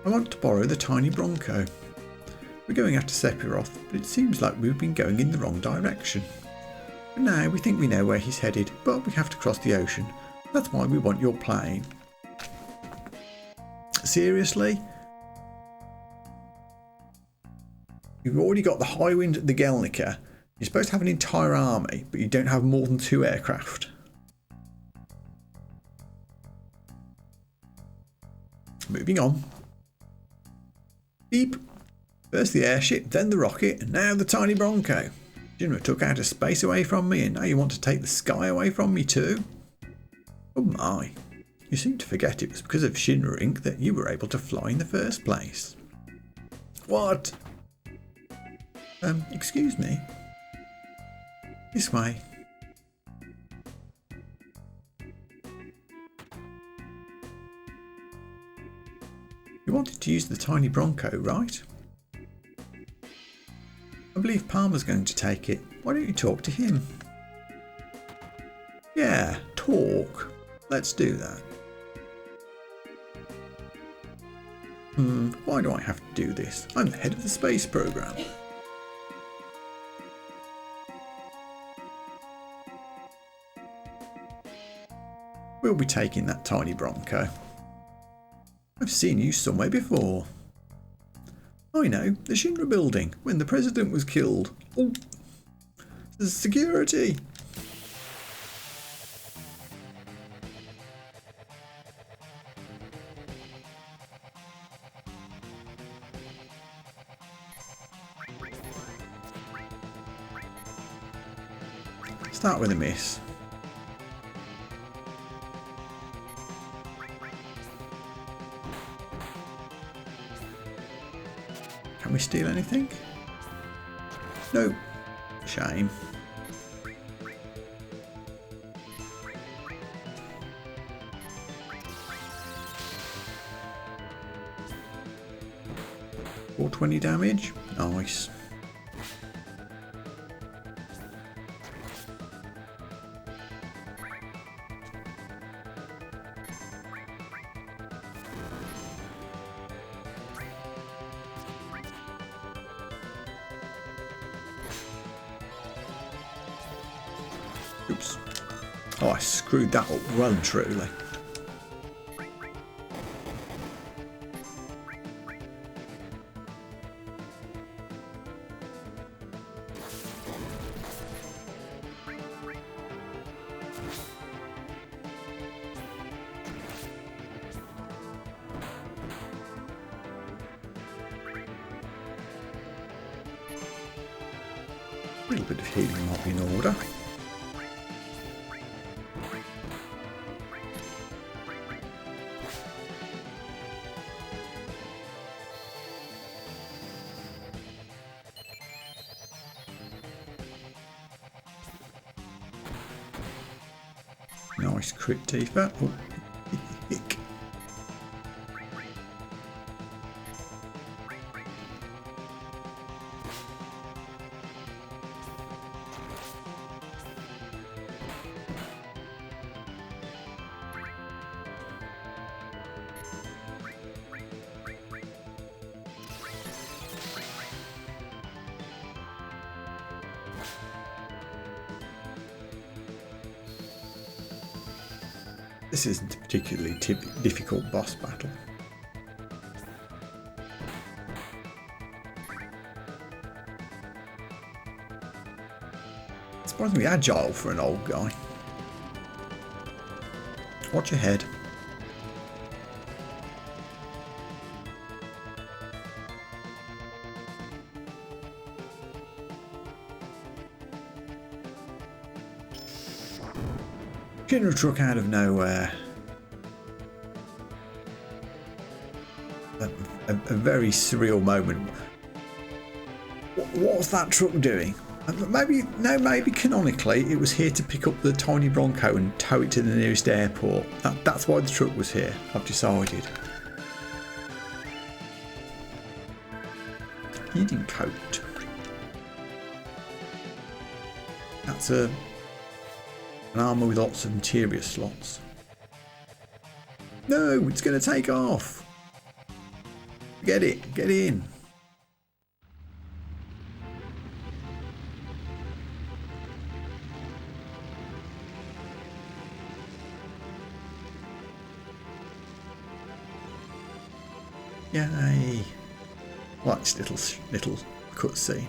I want to borrow the tiny Bronco. We're going after Sephiroth, but it seems like we've been going in the wrong direction. But now we think we know where he's headed, but we have to cross the ocean. That's why we want your plane. Seriously? You've already got the High Wind at the Gelnica. You're supposed to have an entire army, but you don't have more than 2 aircraft. Moving on. Beep. First the airship, then the rocket, and now the tiny Bronco. Shinra took outer space away from me, and now you want to take the sky away from me too? Oh my. You seem to forget it was because of Shinra Inc. that you were able to fly in the first place. What? Excuse me. This way. You wanted to use the tiny Bronco, right? I believe Palmer's going to take it. Why don't you talk to him? Yeah, talk. Let's do that. Why do I have to do this? I'm the head of the space program. We'll be taking that tiny Bronco. I've seen you somewhere before. I know, the Shinra building, when the president was killed. Oh, the security. Start with a miss. Can we steal anything? No. Shame. Or 20 damage. Nice. Oops. Oh, I screwed that up well and truly. A little bit of healing might be in order. Nice crit, Tifa. Oh. This isn't a particularly difficult boss battle. Surprisingly agile for an old guy. Watch your head. Shinra truck out of nowhere. A very surreal moment. What was that truck doing? Maybe canonically it was here to pick up the tiny Bronco and tow it to the nearest airport. That's why the truck was here, I've decided. Heating coat. That's an armour with lots of interior slots. No, it's going to take off. Get it, get in. Yay. Watch little cutscene.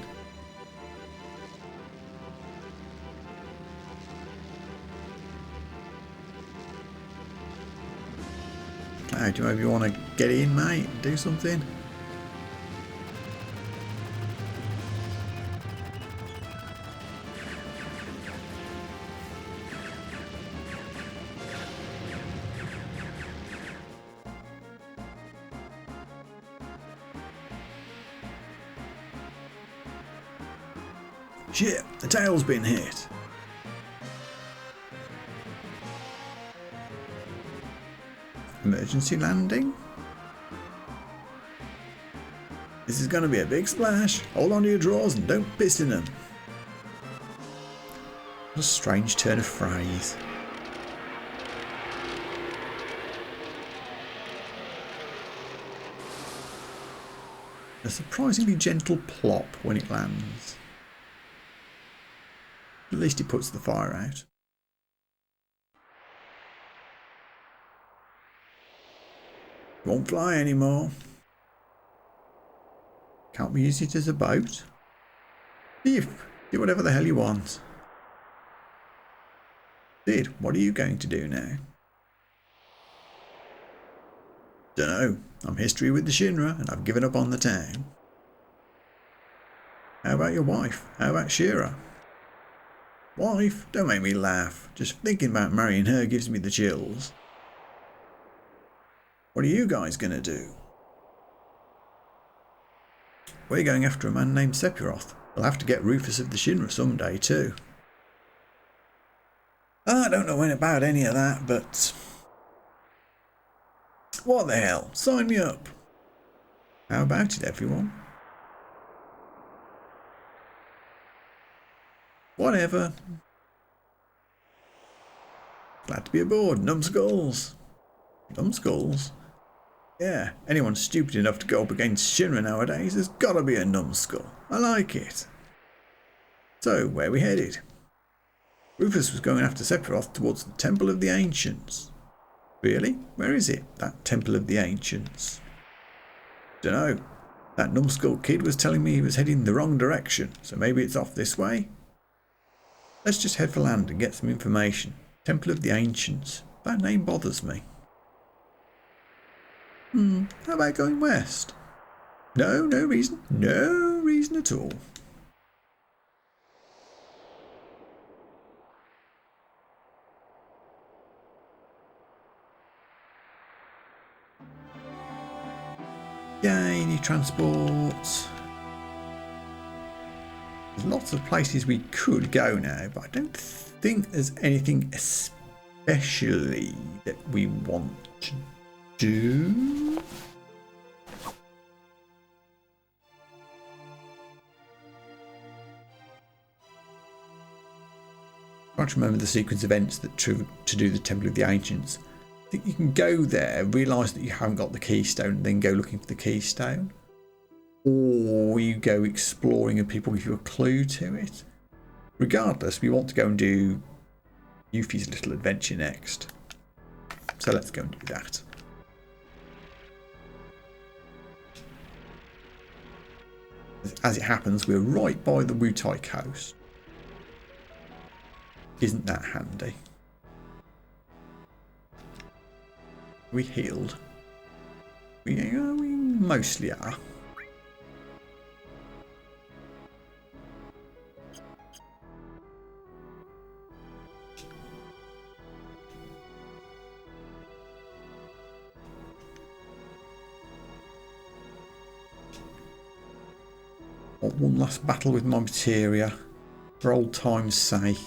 Now, do you maybe want to get in, mate? Do something? Shit, the tail's been hit. Emergency landing? This is going to be a big splash. Hold on to your drawers and don't piss in them. What a strange turn of phrase. A surprisingly gentle plop when it lands. At least it puts the fire out. Won't fly anymore. Can't we use it as a boat? Do whatever the hell you want. Sid, what are you going to do now? Dunno. I'm history with the Shinra and I've given up on the town. How about your wife? How about Shira? Wife? Don't make me laugh. Just thinking about marrying her gives me the chills. What are you guys going to do? We're going after a man named Sephiroth. We'll have to get Rufus of the Shinra someday too. I don't know about any of that, but... What the hell? Sign me up. How about it, everyone? Whatever. Glad to be aboard. Numbskulls. Numbskulls? Yeah, anyone stupid enough to go up against Shinra nowadays has got to be a numbskull. I like it. So, where are we headed? Rufus was going after Sephiroth towards the Temple of the Ancients. Really? Where is it, that Temple of the Ancients? Dunno. That numbskull kid was telling me he was heading the wrong direction, so maybe it's off this way? Let's just head for land and get some information. Temple of the Ancients. That name bothers me. How about going west? No reason. No reason at all. Yay, new transport. There's lots of places we could go now, but I don't think there's anything especially that we want to do. I can't remember the sequence of events that to do the Temple of the Ancients. I think you can go there, realise that you haven't got the keystone, and then go looking for the keystone. Or you go exploring and people give you a clue to it. Regardless, we want to go and do Yuffie's little adventure next. So let's go and do that. As it happens, we're right by the Wutai coast. Isn't that handy? We healed. We mostly are. One last battle with my Materia. For old time's sake.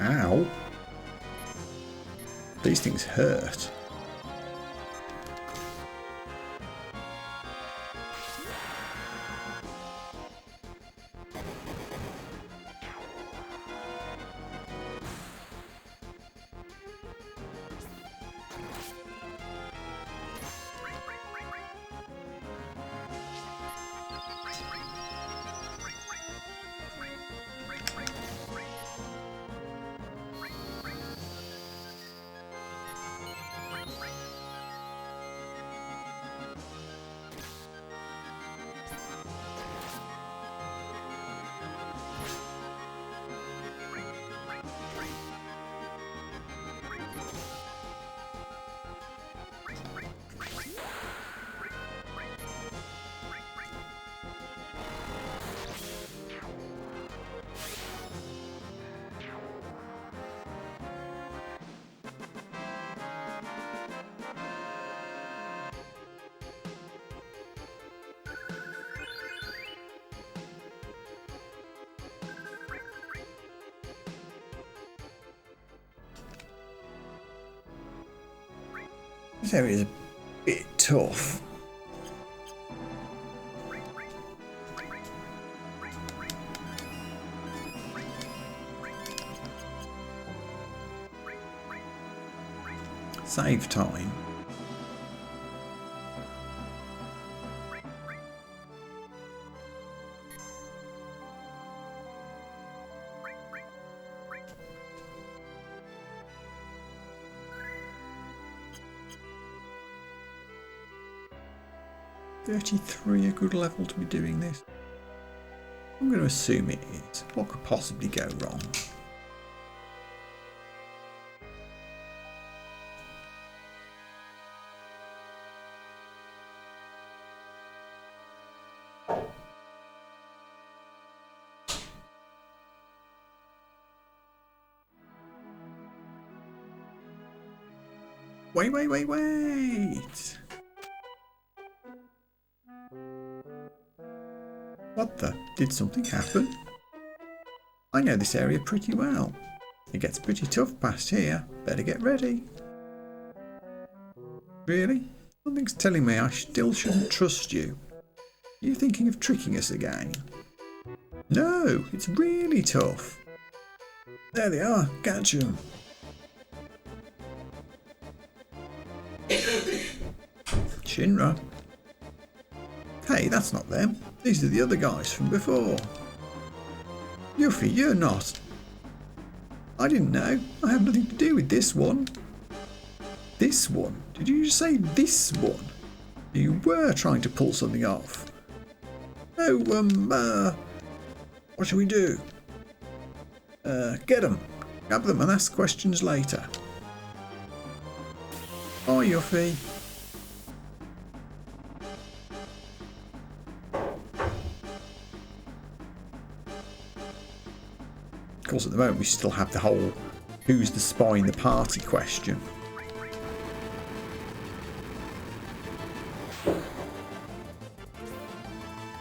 Ow. These things hurt. This area is a bit tough. Save time. $33 a good level to be doing this? I'm going to assume it is. What could possibly go wrong? Wait! What the? Did something happen? I know this area pretty well. It gets pretty tough past here. Better get ready. Really? Something's telling me I still shouldn't trust you. Are you thinking of tricking us again? No, it's really tough. There they are. Catch 'em. Shinra. Hey, that's not them. These are the other guys from before. Yuffie, you're not. I didn't know. I have nothing to do with this one. This one? Did you just say this one? You were trying to pull something off. Oh, what shall we do? Get them. Grab them and ask questions later. Oh, Yuffie. Of course, at the moment we still have the whole who's the spy in the party question.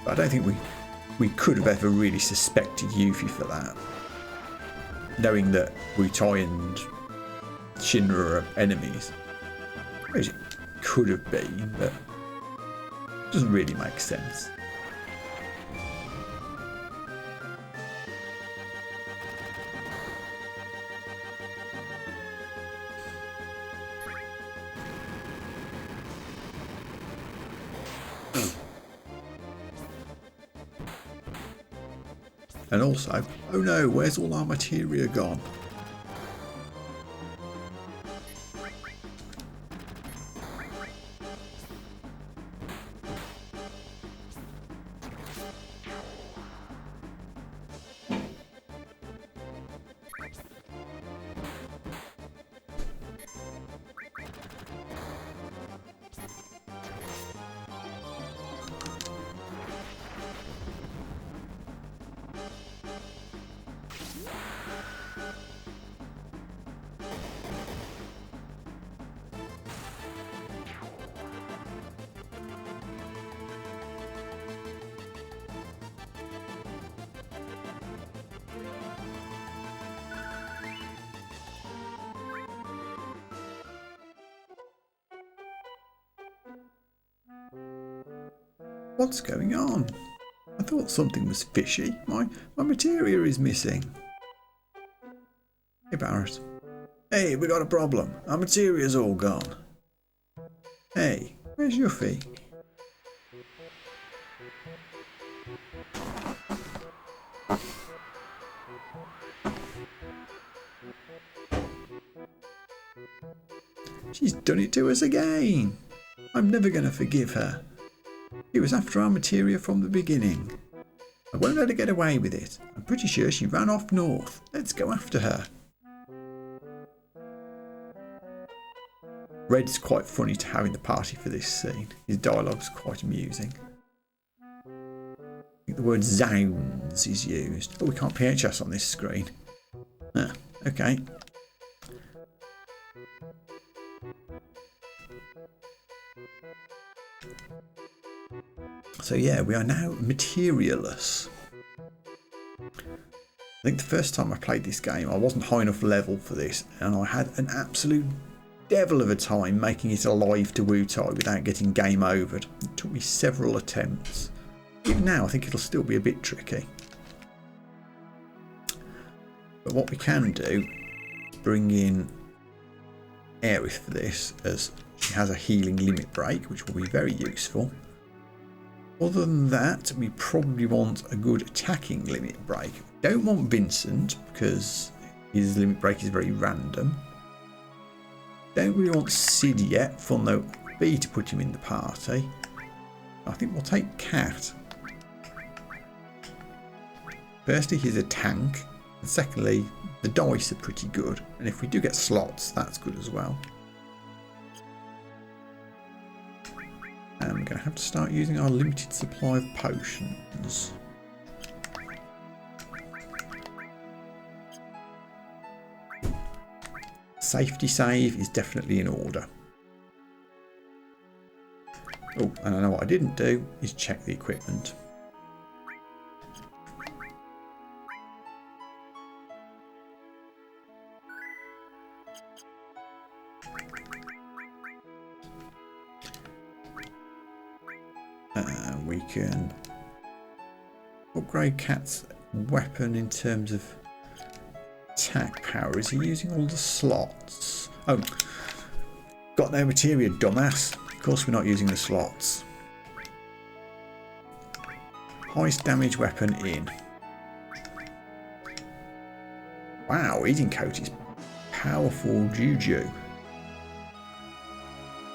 But I don't think we could have ever really suspected Yuffie for that. Knowing that Wutai and Shinra are enemies. I suppose it could have been, but it doesn't really make sense. And also, oh no, where's all our materia gone? What's going on? I thought something was fishy. My materia is missing. Hey, Barret. Hey, we got a problem. Our materia's all gone. Hey, where's Yuffie? She's done it to us again. I'm never going to forgive her. She was after our materia from the beginning. I won't let her get away with it. I'm pretty sure she ran off north. Let's go after her. Red's quite funny to have in the party for this scene. His dialogue's quite amusing. I think the word zounds is used. Oh, we can't PHS on this screen. Ah, okay. So yeah, we are now materialless. I think the first time I played this game, I wasn't high enough level for this, and I had an absolute devil of a time making it alive to Wutai without getting game overed. It took me several attempts. Even now, I think it'll still be a bit tricky. But what we can do is bring in Aerith for this, as she has a healing limit break, which will be very useful. Other than that, we probably want a good attacking limit break. Don't want Vincent because his limit break is very random. Don't really want Sid yet, fun though it would be to put him in the party. I think we'll take Cait. Firstly, he's a tank, and secondly, the dice are pretty good, and if we do get slots, that's good as well. And we're going to have to start using our limited supply of potions. Safety save is definitely in order. Oh, and I know what I didn't do is check the equipment. We can upgrade Cait's weapon in terms of attack power. Is he using all the slots? Oh, got no materia, dumbass. Of course we're not using the slots. Highest damage weapon in. Wow, Eating Coat is powerful juju.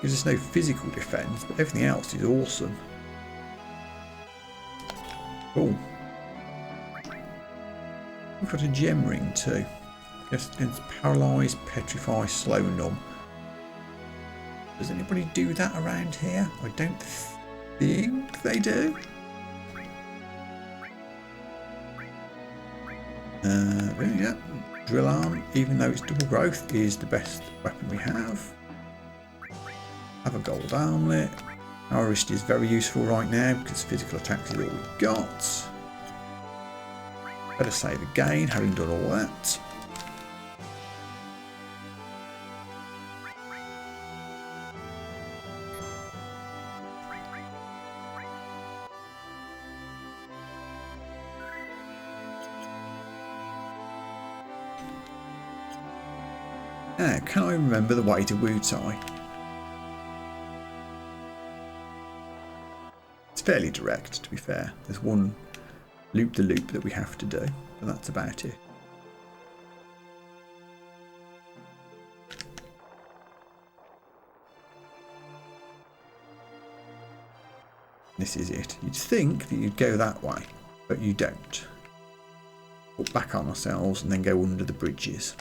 Gives us no physical defense, but everything else is awesome. Oh, we've got a gem ring too. Just against paralyse, petrify, slow, numb. Does anybody do that around here? I don't think they do. Yeah, drill arm, even though it's double growth, is the best weapon we have. Have a gold armlet. Our wrist is very useful right now because physical attacks is all we've got. Better save again, having done all that. Now, can I remember the way to Wutai? Fairly direct, to be fair. There's one loop-the-loop that we have to do, but that's about it. This is it. You'd think that you'd go that way, but you don't. Put back on ourselves and then go under the bridges.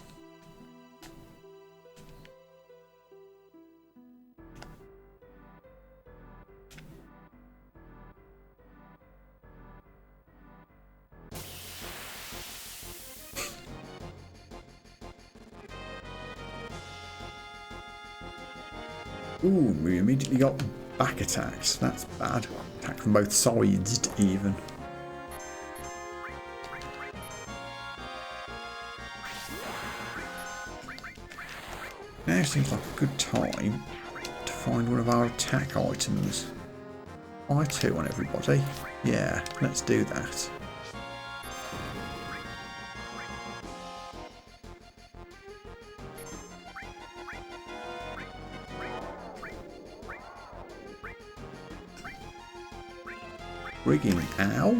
Ooh, we immediately got back attacks. That's bad. Attack from both sides, even. Now seems like a good time to find one of our attack items. I2 on everybody. Yeah, let's do that. Rigging, ow.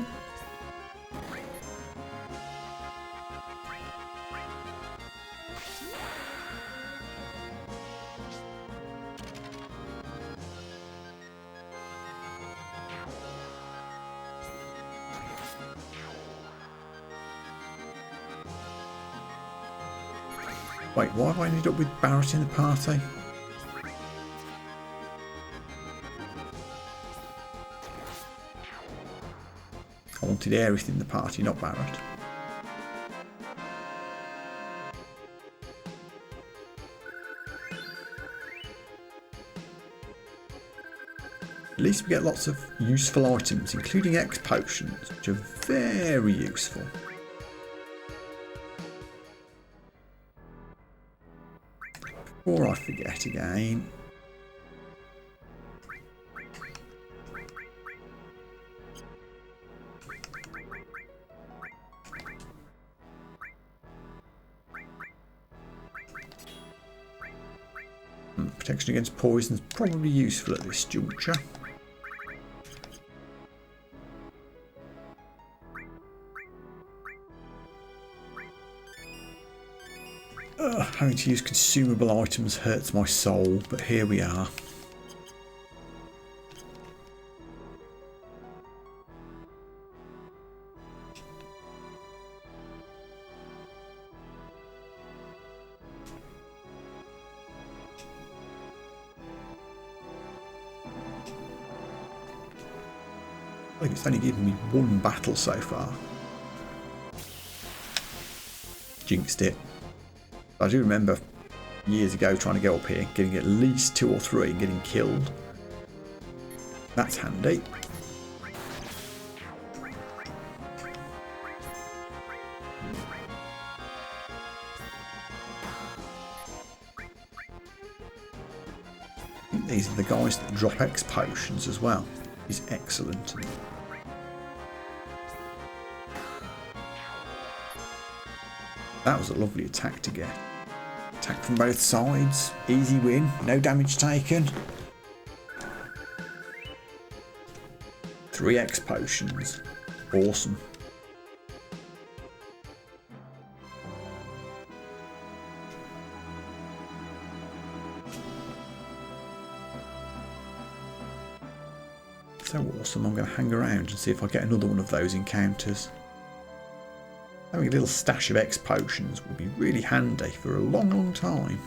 Wait, why have I ended up with Barret in the party? I wanted Aerith in the party, not Barret. At least we get lots of useful items, including X potions, which are very useful. Before I forget again, protection against poison is probably useful at this juncture. Having to use consumable items hurts my soul, but here we are. I think it's only given me one battle so far. Jinxed it. I do remember years ago trying to get up here, getting at least 2 or 3 and getting killed. That's handy. I think these are the guys that drop X potions as well. Is excellent. That was a lovely attack to get. Attack from both sides. Easy win. No damage taken. 3 X potions. Awesome. So awesome. I'm going to hang around and see if I get another one of those encounters. Having a little stash of X potions will be really handy for a long, long time.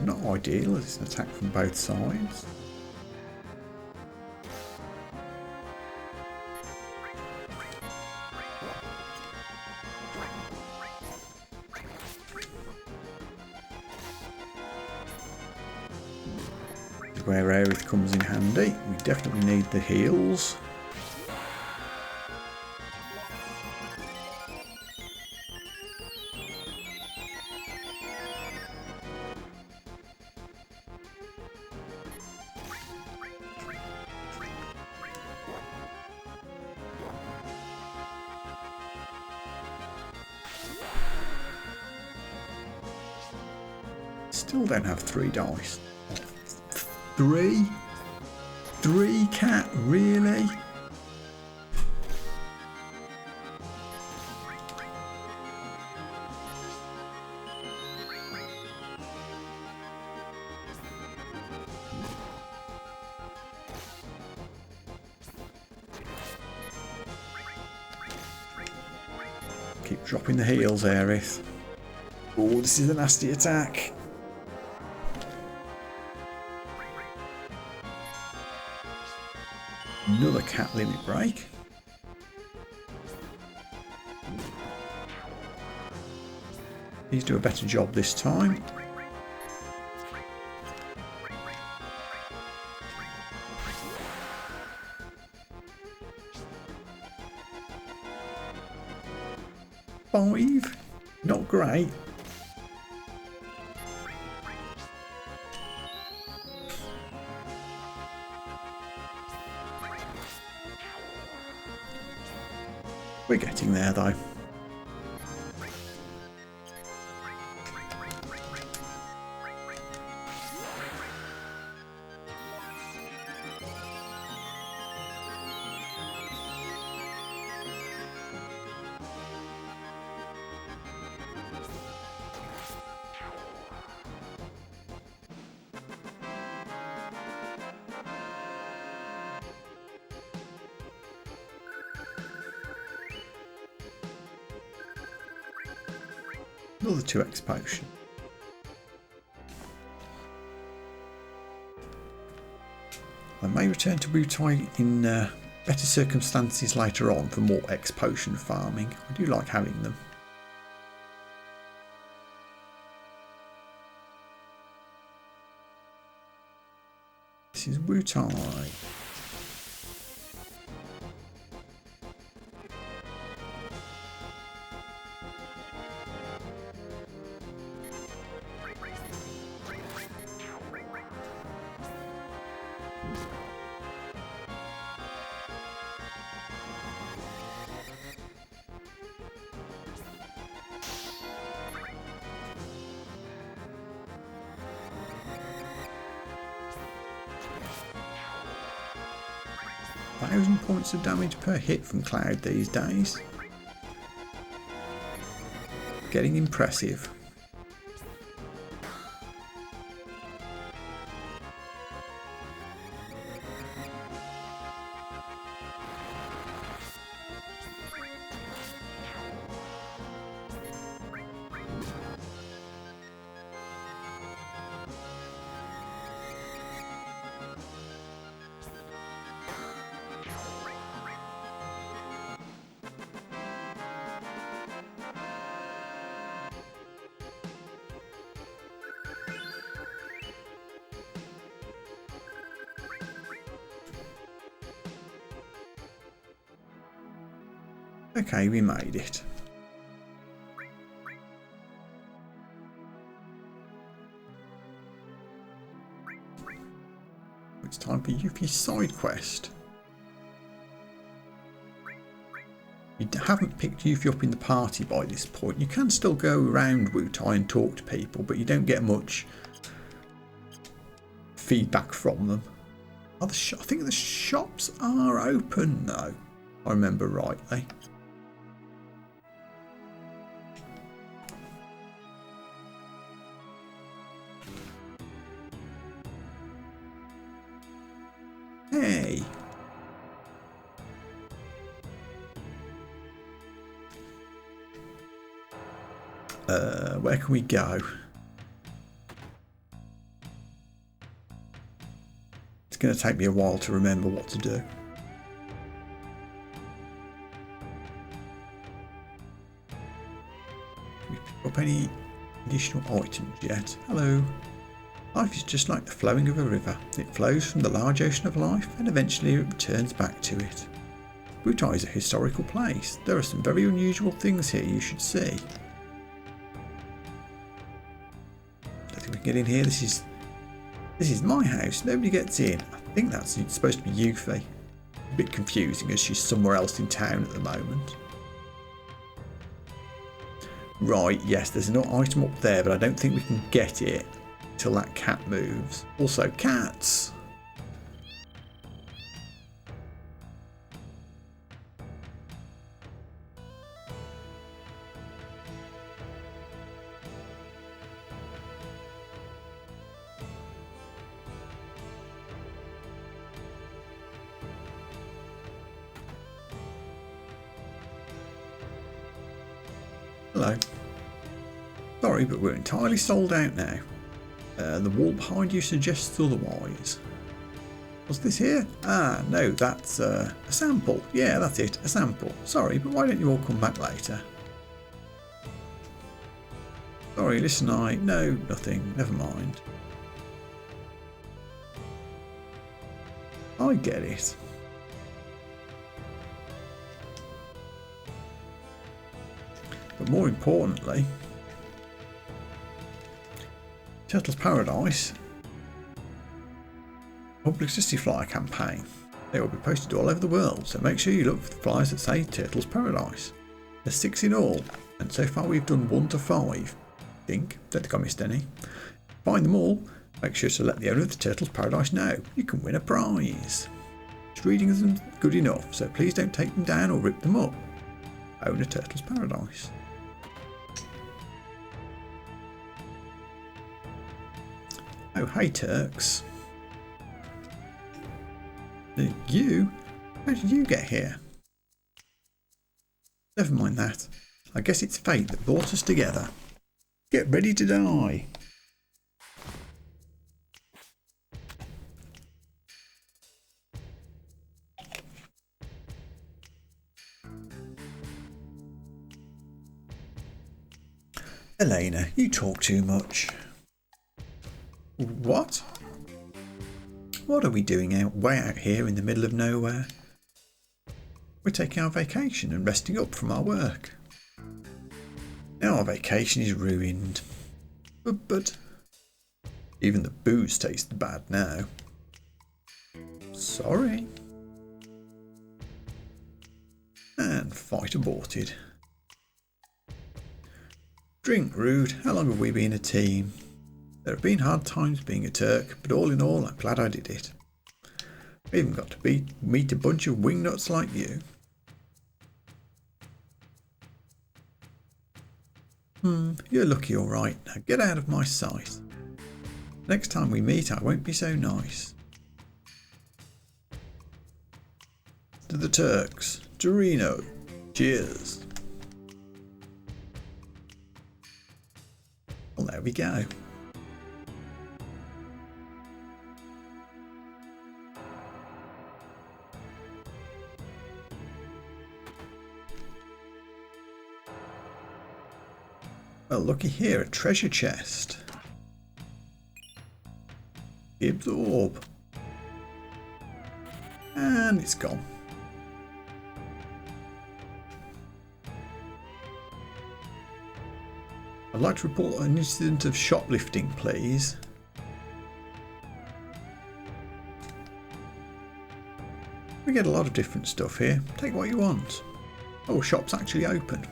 Not ideal, it's an attack from both sides. Where Aerith comes in handy. We definitely need the heals. Still don't have 3 dice. 3? 3 cat, really? Keep dropping the heals, Aerith. Oh, this is a nasty attack. Another cat limit break. Please do a better job this time. 5. Not great. We're getting there though. Another 2x potion. I may return to Wutai in better circumstances later on for more X potion farming. I do like having them. This is Wutai. Points of damage per hit from Cloud these days. Getting impressive. Okay, we made it. It's time for Yuffie's side quest. You haven't picked Yuffie up in the party by this point. You can still go around Wutai and talk to people, but you don't get much feedback from them. I think the shops are open though, if I remember rightly. Hey. Where can we go? It's going to take me a while to remember what to do. Can we pick up any additional items yet? Hello. Life is just like the flowing of a river. It flows from the large ocean of life and eventually it returns back to it. Wutai is a historical place. There are some very unusual things here you should see. I think we can get in here. This is my house. Nobody gets in. I think that's supposed to be Yuffie. A bit confusing as she's somewhere else in town at the moment. Right, yes, there's an item up there, but I don't think we can get it till that cat moves. Also, cats! Hello. Sorry, but we're entirely sold out now. The wall behind you suggests otherwise. Was this here? Ah, no, that's a sample. Yeah, that's it, a sample. Sorry, but why don't you all come back later? Sorry, listen, no, nothing, never mind. I get it. but more importantly, Turtles Paradise publicity flyer campaign. They will be posted all over the world, so make sure you look for the flyers that say Turtles Paradise. There's 6 in all, and so far we've done 1 to 5. I think, don't think I missed any. Find them all, make sure to let the owner of the Turtles Paradise know. You can win a prize. Just reading them good enough, so please don't take them down or rip them up. Own a Turtles Paradise. Oh, hey Turks. You? How did you get here? Never mind that. I guess it's fate that brought us together. Get ready to die. Elena, you talk too much. What? What are we doing way out here in the middle of nowhere? We're taking our vacation and resting up from our work. Now our vacation is ruined. But even the booze tastes bad now. Sorry. And fight aborted. Drink rude, how long have we been a team? There have been hard times being a Turk, but all in all, I'm glad I did it. I even got to meet a bunch of wingnuts like you. You're lucky alright, now get out of my sight. Next time we meet, I won't be so nice. To the Turks, to Reno, cheers. Well, there we go. Well, looky here, a treasure chest. Gibbs orb. And it's gone. I'd like to report an incident of shoplifting, please. We get a lot of different stuff here. Take what you want. Oh, shop's actually open.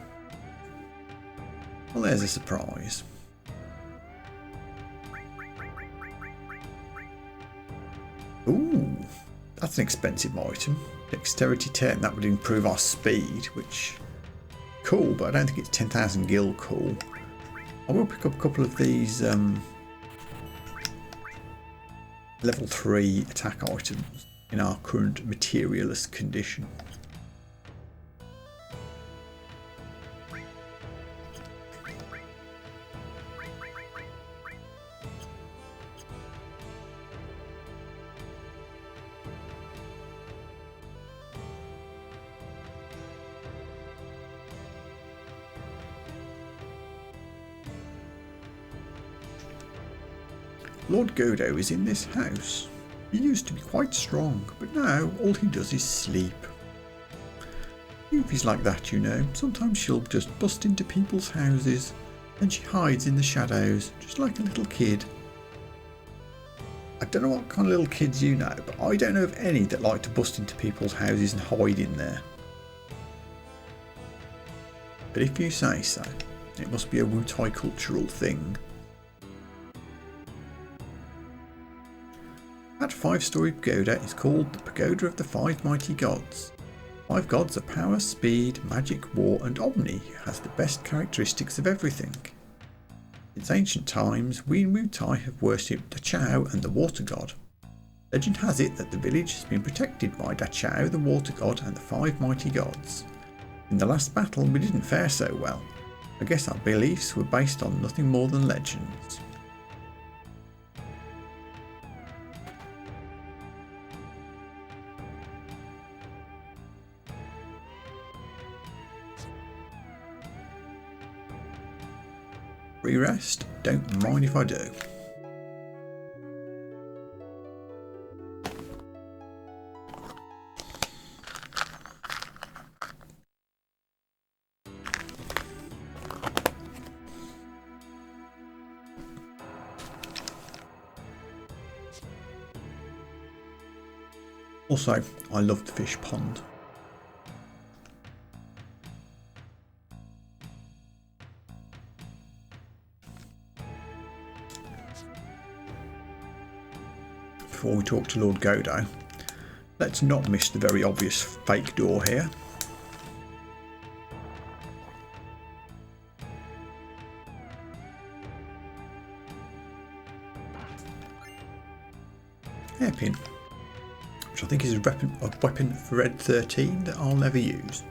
Well, there's a surprise. Ooh, that's an expensive item. Dexterity 10, that would improve our speed, which... cool, but I don't think it's 10,000 gil cool. I will pick up a couple of these level 3 attack items in our current materialist condition. Lord Godo is in this house. He used to be quite strong, but now all he does is sleep. Yuffie's like that, you know. Sometimes she'll just bust into people's houses, and she hides in the shadows, just like a little kid. I don't know what kind of little kids you know, but I don't know of any that like to bust into people's houses and hide in there. But if you say so, it must be a Wutai cultural thing. That 5-story pagoda is called the Pagoda of the 5 Mighty Gods. 5 gods are power, speed, magic, war and omni, who has the best characteristics of everything. Since ancient times, we in Wutai have worshipped Dachau and the water god. Legend has it that the village has been protected by Dachau, the water god and the 5 mighty gods. In the last battle we didn't fare so well. I guess our beliefs were based on nothing more than legends. Free rest? Don't mind if I do. Also, I love the fish pond. Before we talk to Lord Godo, let's not miss the very obvious fake door here. Hairpin, which I think is a weapon for Red 13 that I'll never use.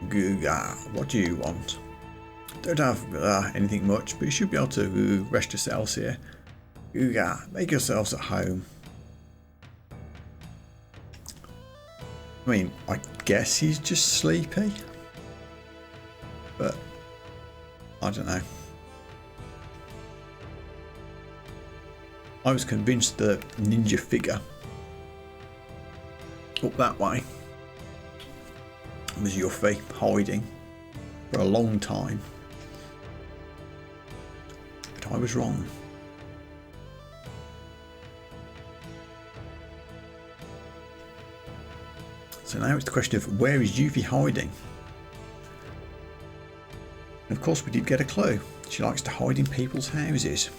Googa, what do you want? Don't have anything much, but you should be able to rest yourselves here. Googa, make yourselves at home. I mean, I guess he's just sleepy, but I don't know. I was convinced the ninja figure up that way was Yuffie hiding for a long time, but I was wrong. So now it's the question of where is Yuffie hiding? And of course we did get a clue. She likes to hide in people's houses.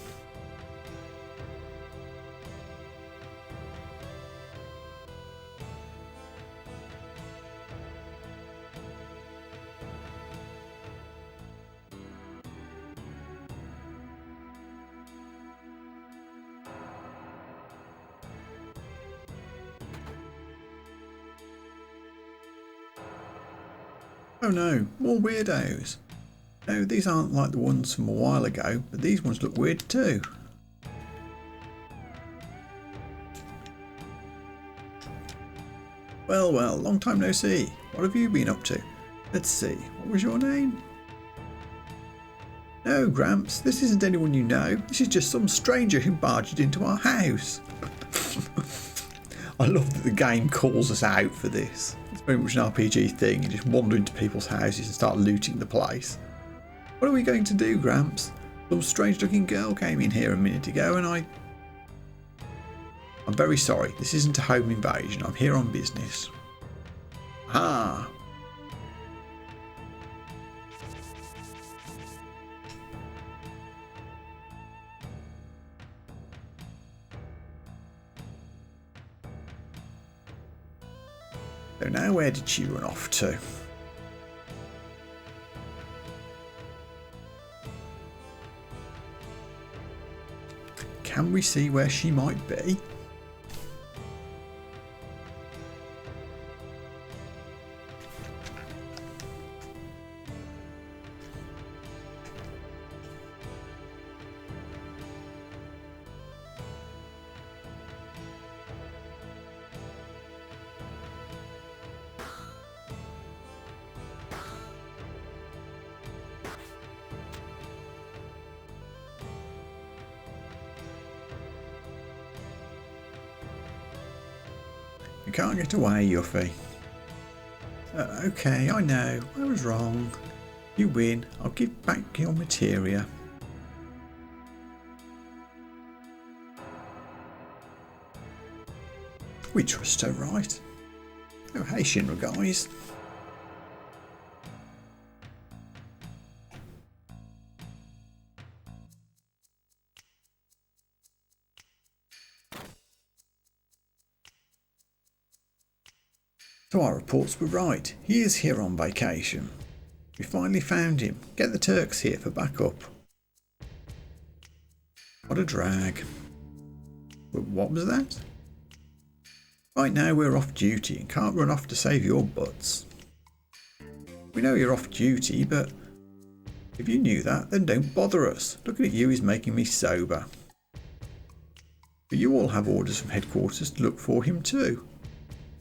Oh no, more weirdos. No, these aren't like the ones from a while ago, but these ones look weird too. Well, well, long time no see. What have you been up to? Let's see, what was your name? No, Gramps, this isn't anyone you know. This is just some stranger who barged into our house. I love that the game calls us out for this. It's very much an RPG thing. You just wander into people's houses and start looting the place. What are we going to do, Gramps? Some strange looking girl came in here a minute ago and I'm very sorry. This isn't a home invasion. I'm here on business. Ah. So now where did she run off to? Can we see where she might be? You can't get away, Yuffie. Okay, I know. I was wrong. You win. I'll give back your materia. We trust her, right? Oh, hey, Shinra guys. So our reports were right. He is here on vacation. We finally found him. Get the Turks here for backup. What a drag. What was that? Right now we're off duty and can't run off to save your butts. We know you're off duty, but if you knew that, then don't bother us. Looking at you is making me sober. But you all have orders from headquarters to look for him too.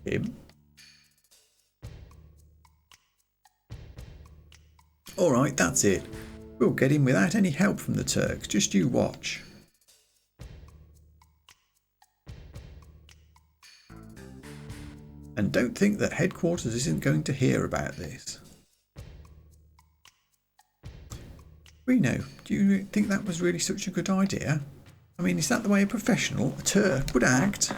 Him? Alright, that's it. We'll get him without any help from the Turks, just you watch. And And don't think that headquarters isn't going to hear about this. Reno, do you think that was really such a good idea? I mean, is that the way a professional, a Turk, would act?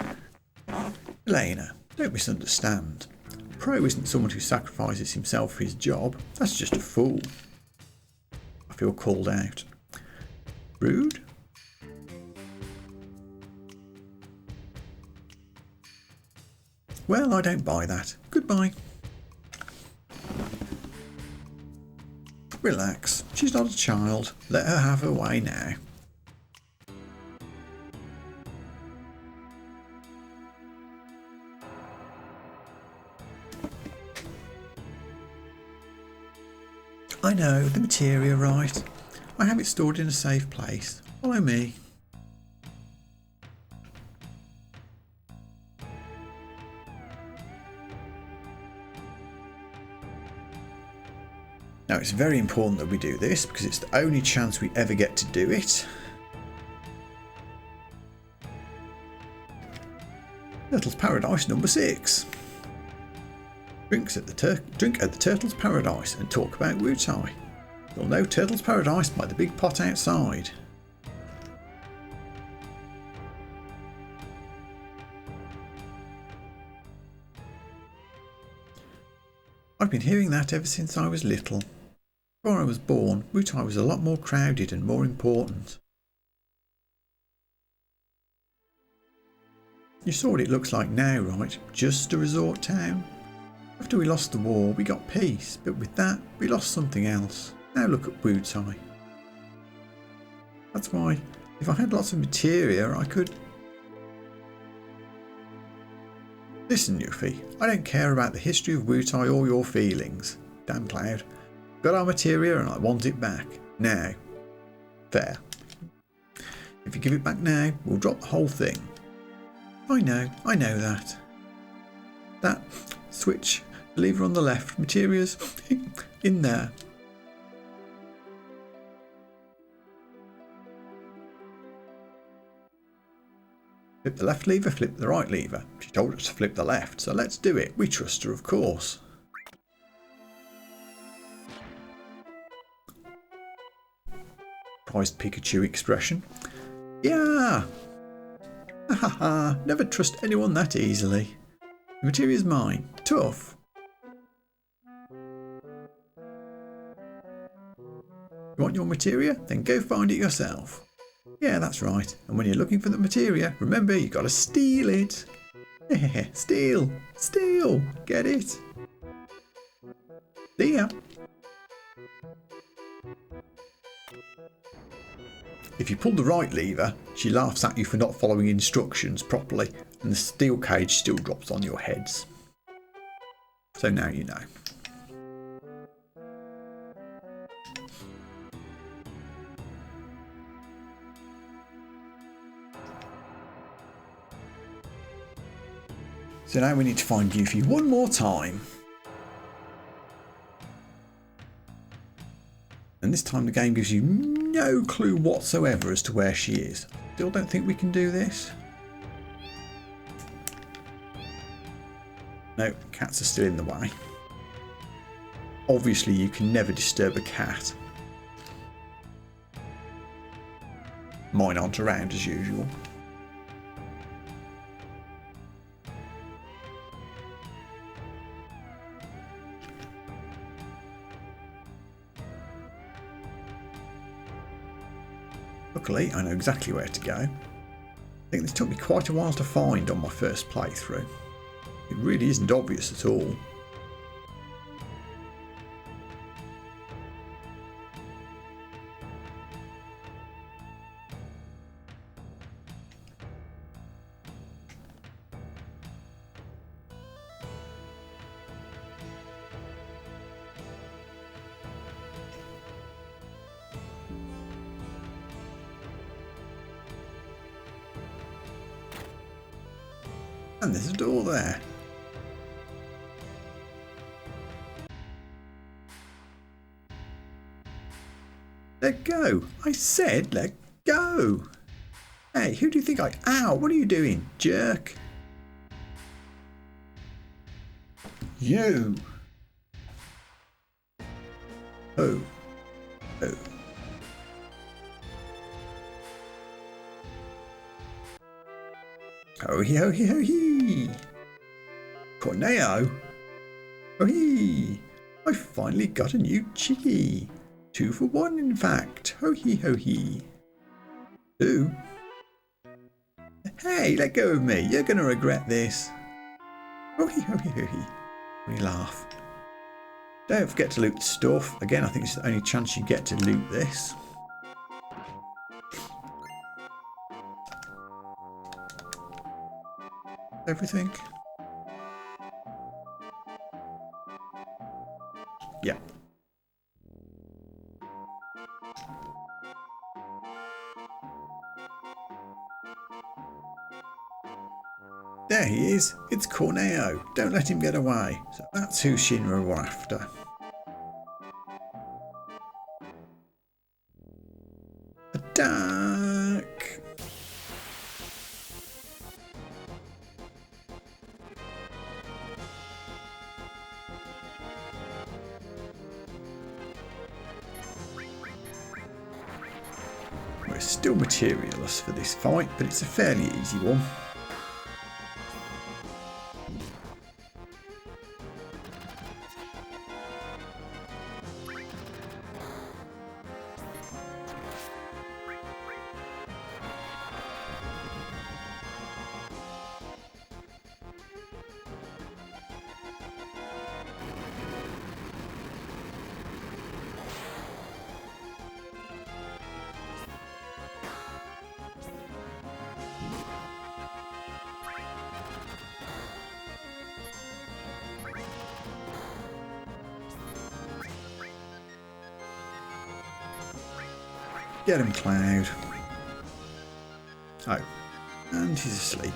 Elena, don't misunderstand. A pro isn't someone who sacrifices himself for his job. That's just a fool. I feel called out. Rude? Well, I don't buy that. Goodbye. Relax. She's not a child. Let her have her way now. I know, the materia, right? I have it stored in a safe place. Follow me. Now it's very important that we do this because it's the only chance we ever get to do it. Turtle's Paradise number 6. Drink at the Turtle's Paradise and talk about Wutai. You'll know Turtle's Paradise by the big pot outside. I've been hearing that ever since I was little. Before I was born, Wutai was a lot more crowded and more important. You saw what it looks like now, right? Just a resort town. After we lost the war, we got peace, but with that, we lost something else. Now look at Wutai. That's why, if I had lots of materia, I could... Listen, Yuffie, I don't care about the history of Wutai or your feelings. Damn Cloud. Got our materia and I want it back. Now. Fair. If you give it back now, we'll drop the whole thing. I know that. That switch, the lever on the left, materia's in there. Flip the left lever, flip the right lever. She told us to flip the left, so let's do it. We trust her, of course. Prized Pikachu expression. Yeah! Ha ha ha, never trust anyone that easily. The materia's mine. Tough. You want your materia? Then go find it yourself. Yeah, that's right. And when you're looking for the materia, remember you gotta steal it. Steal! Steal! Get it? See ya! If you pull the right lever, she laughs at you for not following instructions properly, and the steel cage still drops on your heads. So now you know. So now we need to find Yuffie one more time. And this time the game gives you no clue whatsoever as to where she is. Still don't think we can do this. No, cats are still in the way. Obviously you can never disturb a cat. Mine aren't around as usual. Luckily, I know exactly where to go. I think this took me quite a while to find on my first playthrough. It really isn't obvious at all. And there's a door there. Let go. I said let go. Hey, who do you think Ow, what are you doing, jerk? You! Oh. Oh. Ho-hee, ho-hee, ho-hee! Corneo! Ho-hee! I finally got a new chickie! 2 for 1 in fact! Ho-hee, ho-hee! 2? Hey, let go of me! You're gonna regret this! Ho-hee, ho-hee, ho-hee! We laugh. Don't forget to loot stuff. Again, I think it's the only chance you get to loot this. Everything? Yeah. There he is. It's Corneo. Don't let him get away. So that's who Shinra were after. Attack! We're still materialists for this fight, but it's a fairly easy one. Get him, Cloud. Oh, and he's asleep.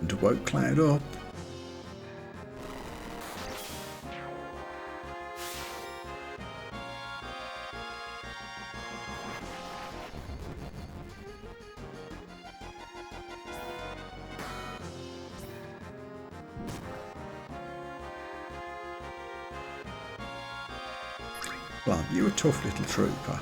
And woke Cloud up. Well, you're a tough little trooper.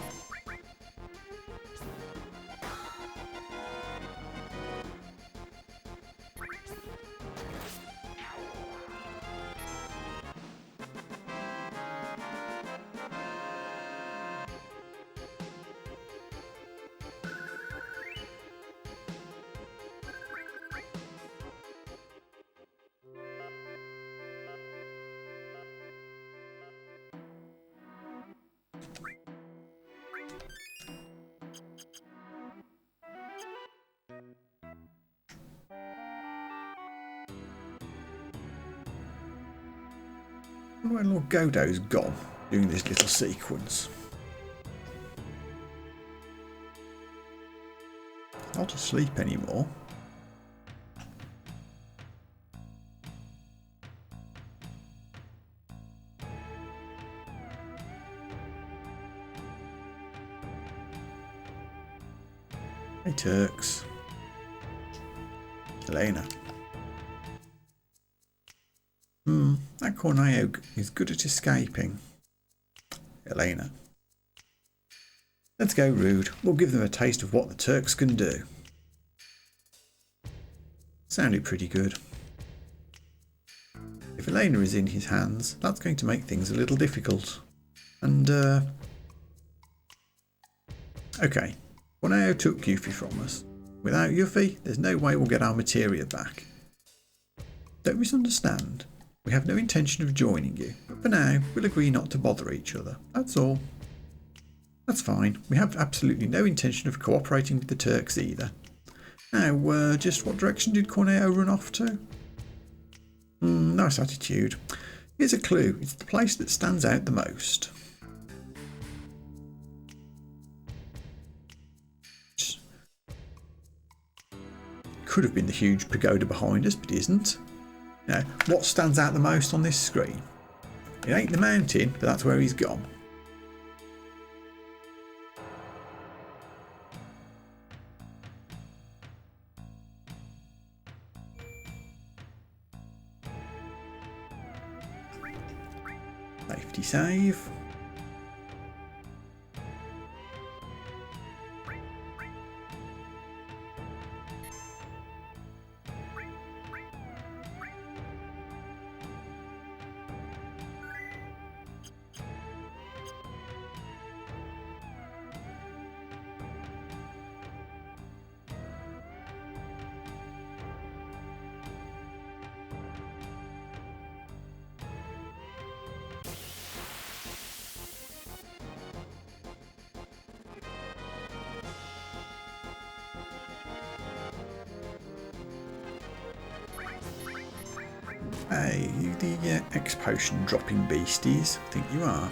I wonder where Lord Godo's gone doing this little sequence. Not asleep anymore. Hey Turks. Elena. That Corneo is good at escaping. Elena. Let's go, Rude. We'll give them a taste of what the Turks can do. Sounded pretty good. If Elena is in his hands, that's going to make things a little difficult. And, okay. Corneo took Yuffie from us. Without Yuffie, there's no way we'll get our materia back. Don't misunderstand. We have no intention of joining you, but for now, we'll agree not to bother each other. That's all. That's fine. We have absolutely no intention of cooperating with the Turks either. Now, just what direction did Corneo run off to? Nice attitude. Here's a clue. It's the place that stands out the most. Could have been the huge pagoda behind us, but isn't. Now, what stands out the most on this screen? It ain't the mountain, but that's where he's gone. Safety save. Hey, you the X potion dropping beasties? I think you are.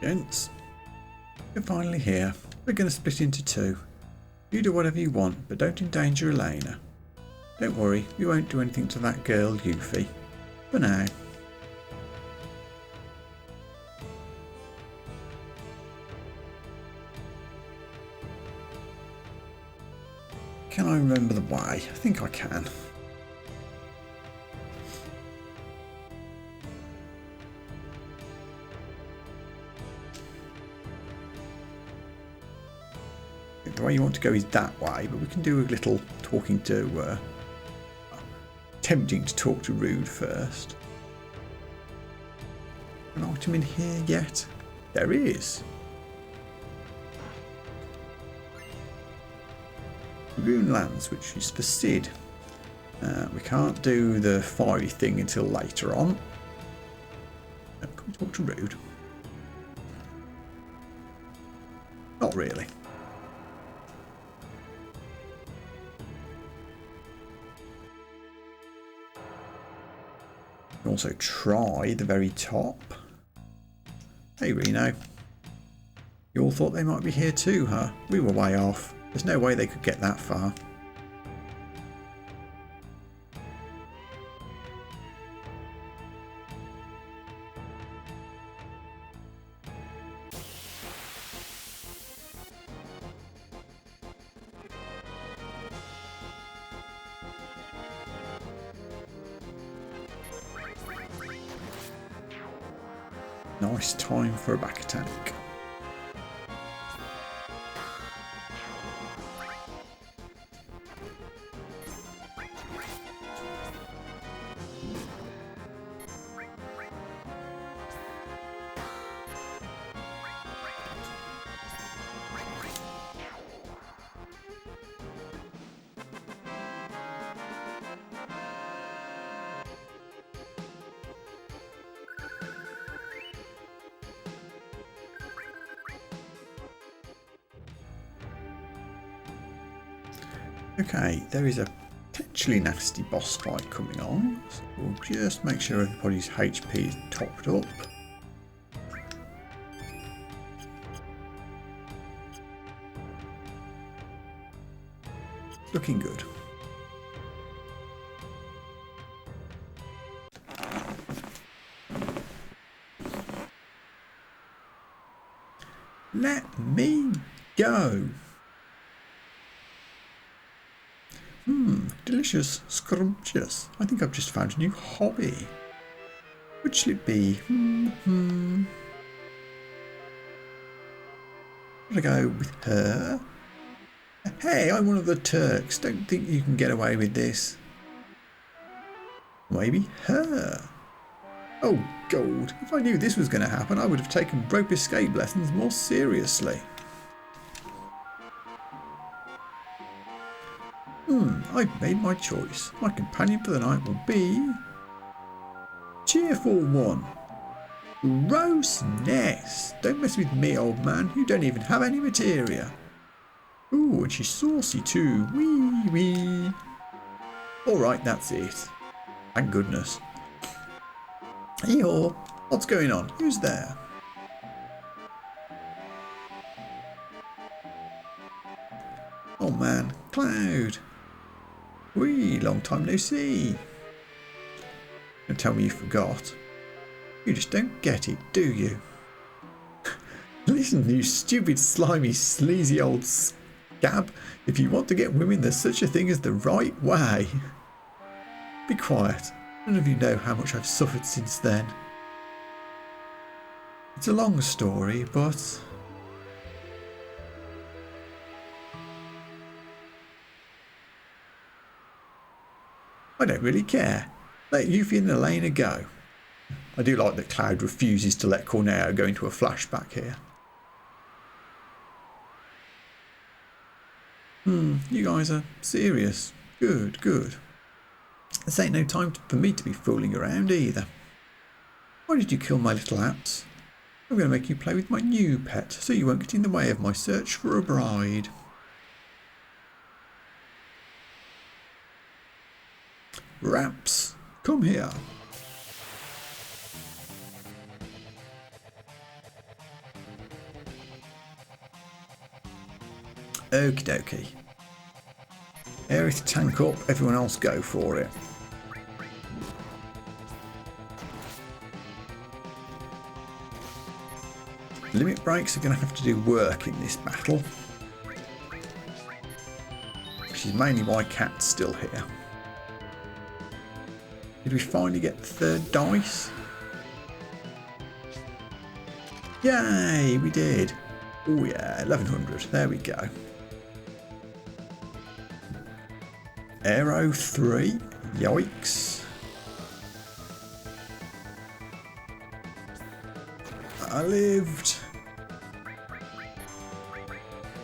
Gents, you're finally here. We're going to split into two. You do whatever you want, but don't endanger Elena. Don't worry, we won't do anything to that girl, Yuffie. For now. Can I remember the way? I think I can. The way you want to go is that way, but we can do a little talking to, attempting to talk to Rude first. An item in here yet? There is. Dragoon Lance, which is for Cid. We can't do the fiery thing until later on. Can we talk to Rude? Not really. Also try the very top. Hey Reno. You all thought they might be here too, huh? We were way off. There's no way they could get that far. Nice time for a back attack. Okay, there is a potentially nasty boss fight coming on, so we'll just make sure everybody's HP is topped up. Looking good. Let me go. Delicious, scrumptious. I think I've just found a new hobby. Which shall it be? I'm gonna go with her. Hey, I'm one of the Turks. Don't think you can get away with this. Maybe her. Oh, gold. If I knew this was going to happen, I would have taken rope escape lessons more seriously. I've made my choice. My companion for the night will be... Cheerful one. Gross nest. Don't mess with me, old man. You don't even have any materia. Ooh, and she's saucy too. Wee wee. Alright, that's it. Thank goodness. Hey-ho. What's going on? Who's there? Oh man, Cloud. Wee, long time no see. Don't tell me you forgot. You just don't get it, do you? Listen, you stupid, slimy, sleazy old scab. If you want to get women, there's such a thing as the right way. Be quiet. None of you know how much I've suffered since then. It's a long story, but... I don't really care. Let Yuffie and Elena go. I do like that Cloud refuses to let Corneo go into a flashback here. You guys are serious. Good, good. This ain't no time for me to be fooling around either. Why did you kill my little apps? I'm going to make you play with my new pet so you won't get in the way of my search for a bride. Raps, come here. Okie dokie. Aerith tank up, everyone else go for it. Limit breaks are going to have to do work in this battle. Which is mainly why Cat's still here. Did we finally get the third dice? Yay, we did. Oh yeah, 1100. There we go. Aero 3. Yikes. I lived.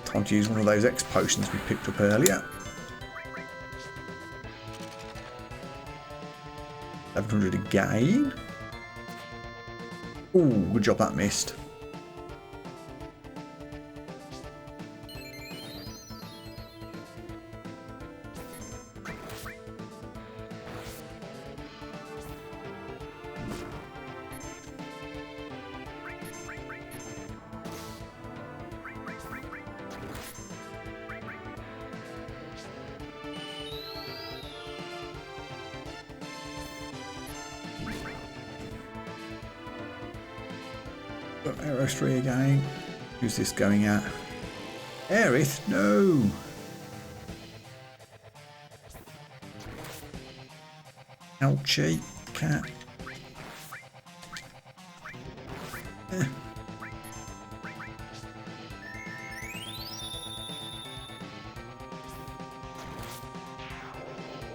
Time to use one of those X potions we picked up earlier. 1100 again. Ooh, good job that missed. Got Arrow 3 again. Who's this going at? Aerith, no! Ouchie, cat.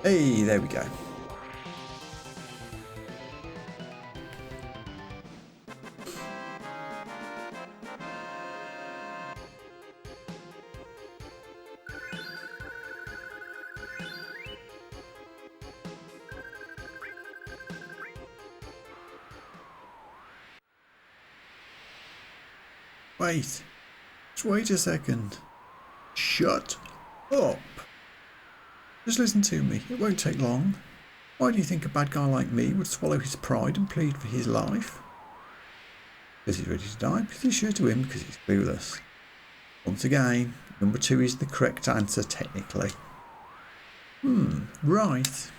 Hey, there we go. Wait. Just wait a second. Shut up. Just listen to me. It won't take long. Why do you think a bad guy like me would swallow his pride and plead for his life? Because he's ready to die? Pretty sure to him because he's clueless. Once again, number 2 is the correct answer technically. Right.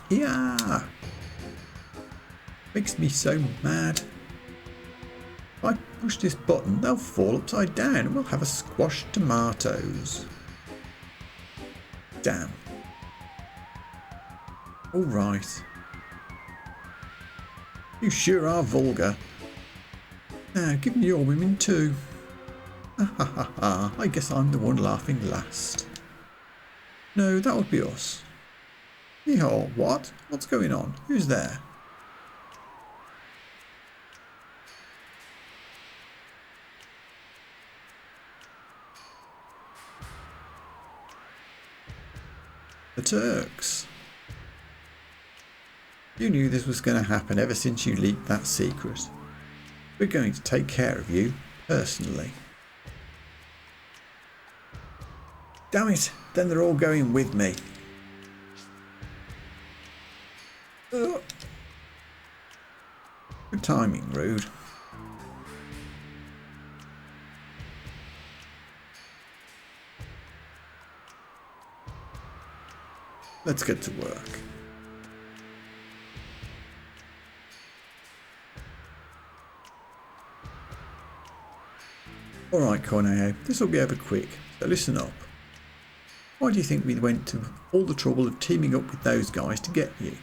Yeah. Makes me so mad. If I push this button, they'll fall upside down and we'll have a squashed tomatoes. Damn. Alright. You sure are vulgar. Now, give me your women too. Ha ha ha ha, I guess I'm the one laughing last. No, that would be us. Yeehaw, what? What's going on? Who's there? The Turks. You knew this was going to happen ever since you leaked that secret. We're going to take care of you personally. Damn it, then they're all going with me. Ugh. Good timing, rude. Let's get to work. Alright, Corneo, this will be over quick, so listen up. Why do you think we went to all the trouble of teaming up with those guys to get you?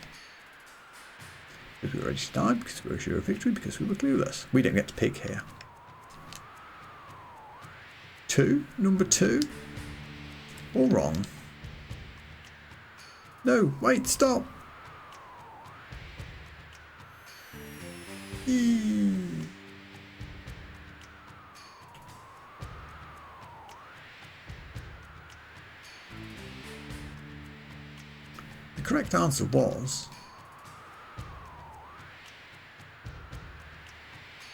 Because we were ready to die, because we were sure of victory, because we were clueless. We don't get to pick here. 2? Number 2? All wrong. No, wait, stop! Eee. The correct answer was...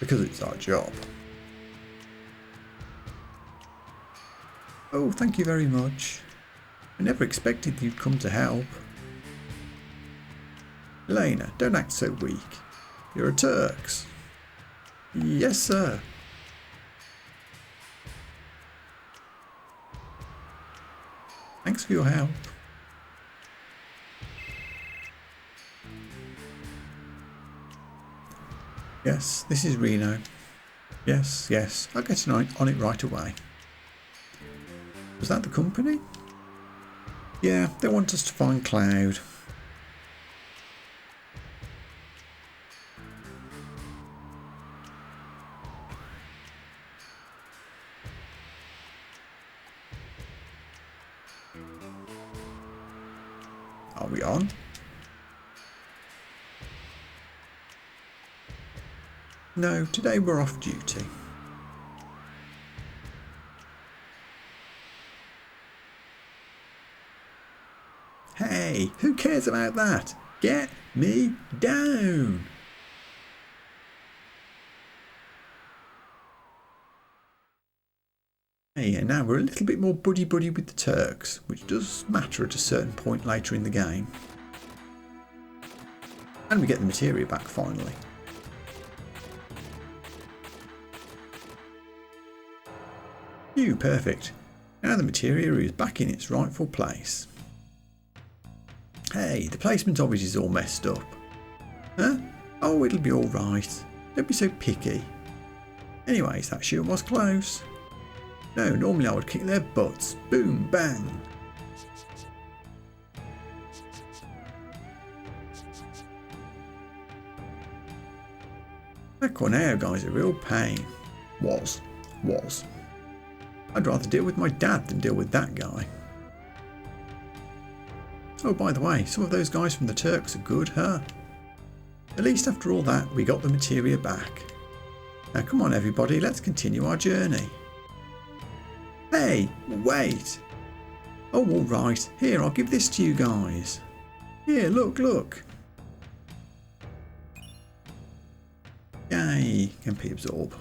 because it's our job. Oh, thank you very much. I never expected you'd come to help. Elena, don't act so weak. You're a Turks. Yes, sir. Thanks for your help. Yes, this is Reno. Yes, yes, I'll get on it right away. Was that the company? Yeah, they want us to find Cloud. Are we on? No, today we're off duty. Hey, who cares about that? Get me down! Hey, and now we're a little bit more buddy-buddy with the Turks, which does matter at a certain point later in the game. And we get the materia back finally. Phew, perfect. Now the materia is back in its rightful place. Hey, the placement of it is all messed up. Huh? Oh, it'll be alright. Don't be so picky. Anyways, that sure was close. No, normally I would kick their butts. Boom, bang. That Corneo guy's a real pain. Was. I'd rather deal with my dad than deal with that guy. Oh, by the way, some of those guys from the Turks are good, huh? At least after all that, we got the materia back. Now come on everybody, let's continue our journey. Hey, wait! Oh, alright, here, I'll give this to you guys. Here, look. Yay, MP absorb.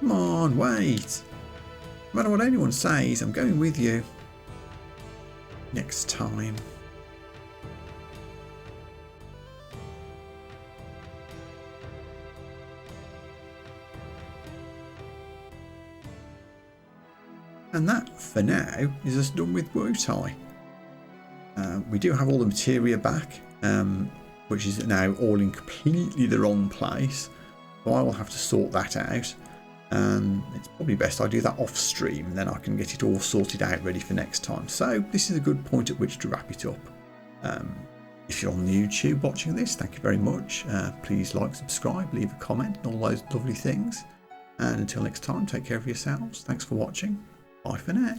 Come on, wait. No matter what anyone says, I'm going with you. Next time. And that, for now, is us done with Wutai. We do have all the materia back, which is now all in completely the wrong place. So I will have to sort that out. It's probably best I do that off stream, and then I can get it all sorted out ready for next time. So this is a good point at which to wrap it up. If you're on the YouTube watching this, thank you very much. Please like, subscribe, leave a comment, and all those lovely things. And until next time, take care of yourselves. Thanks for watching. Bye for now.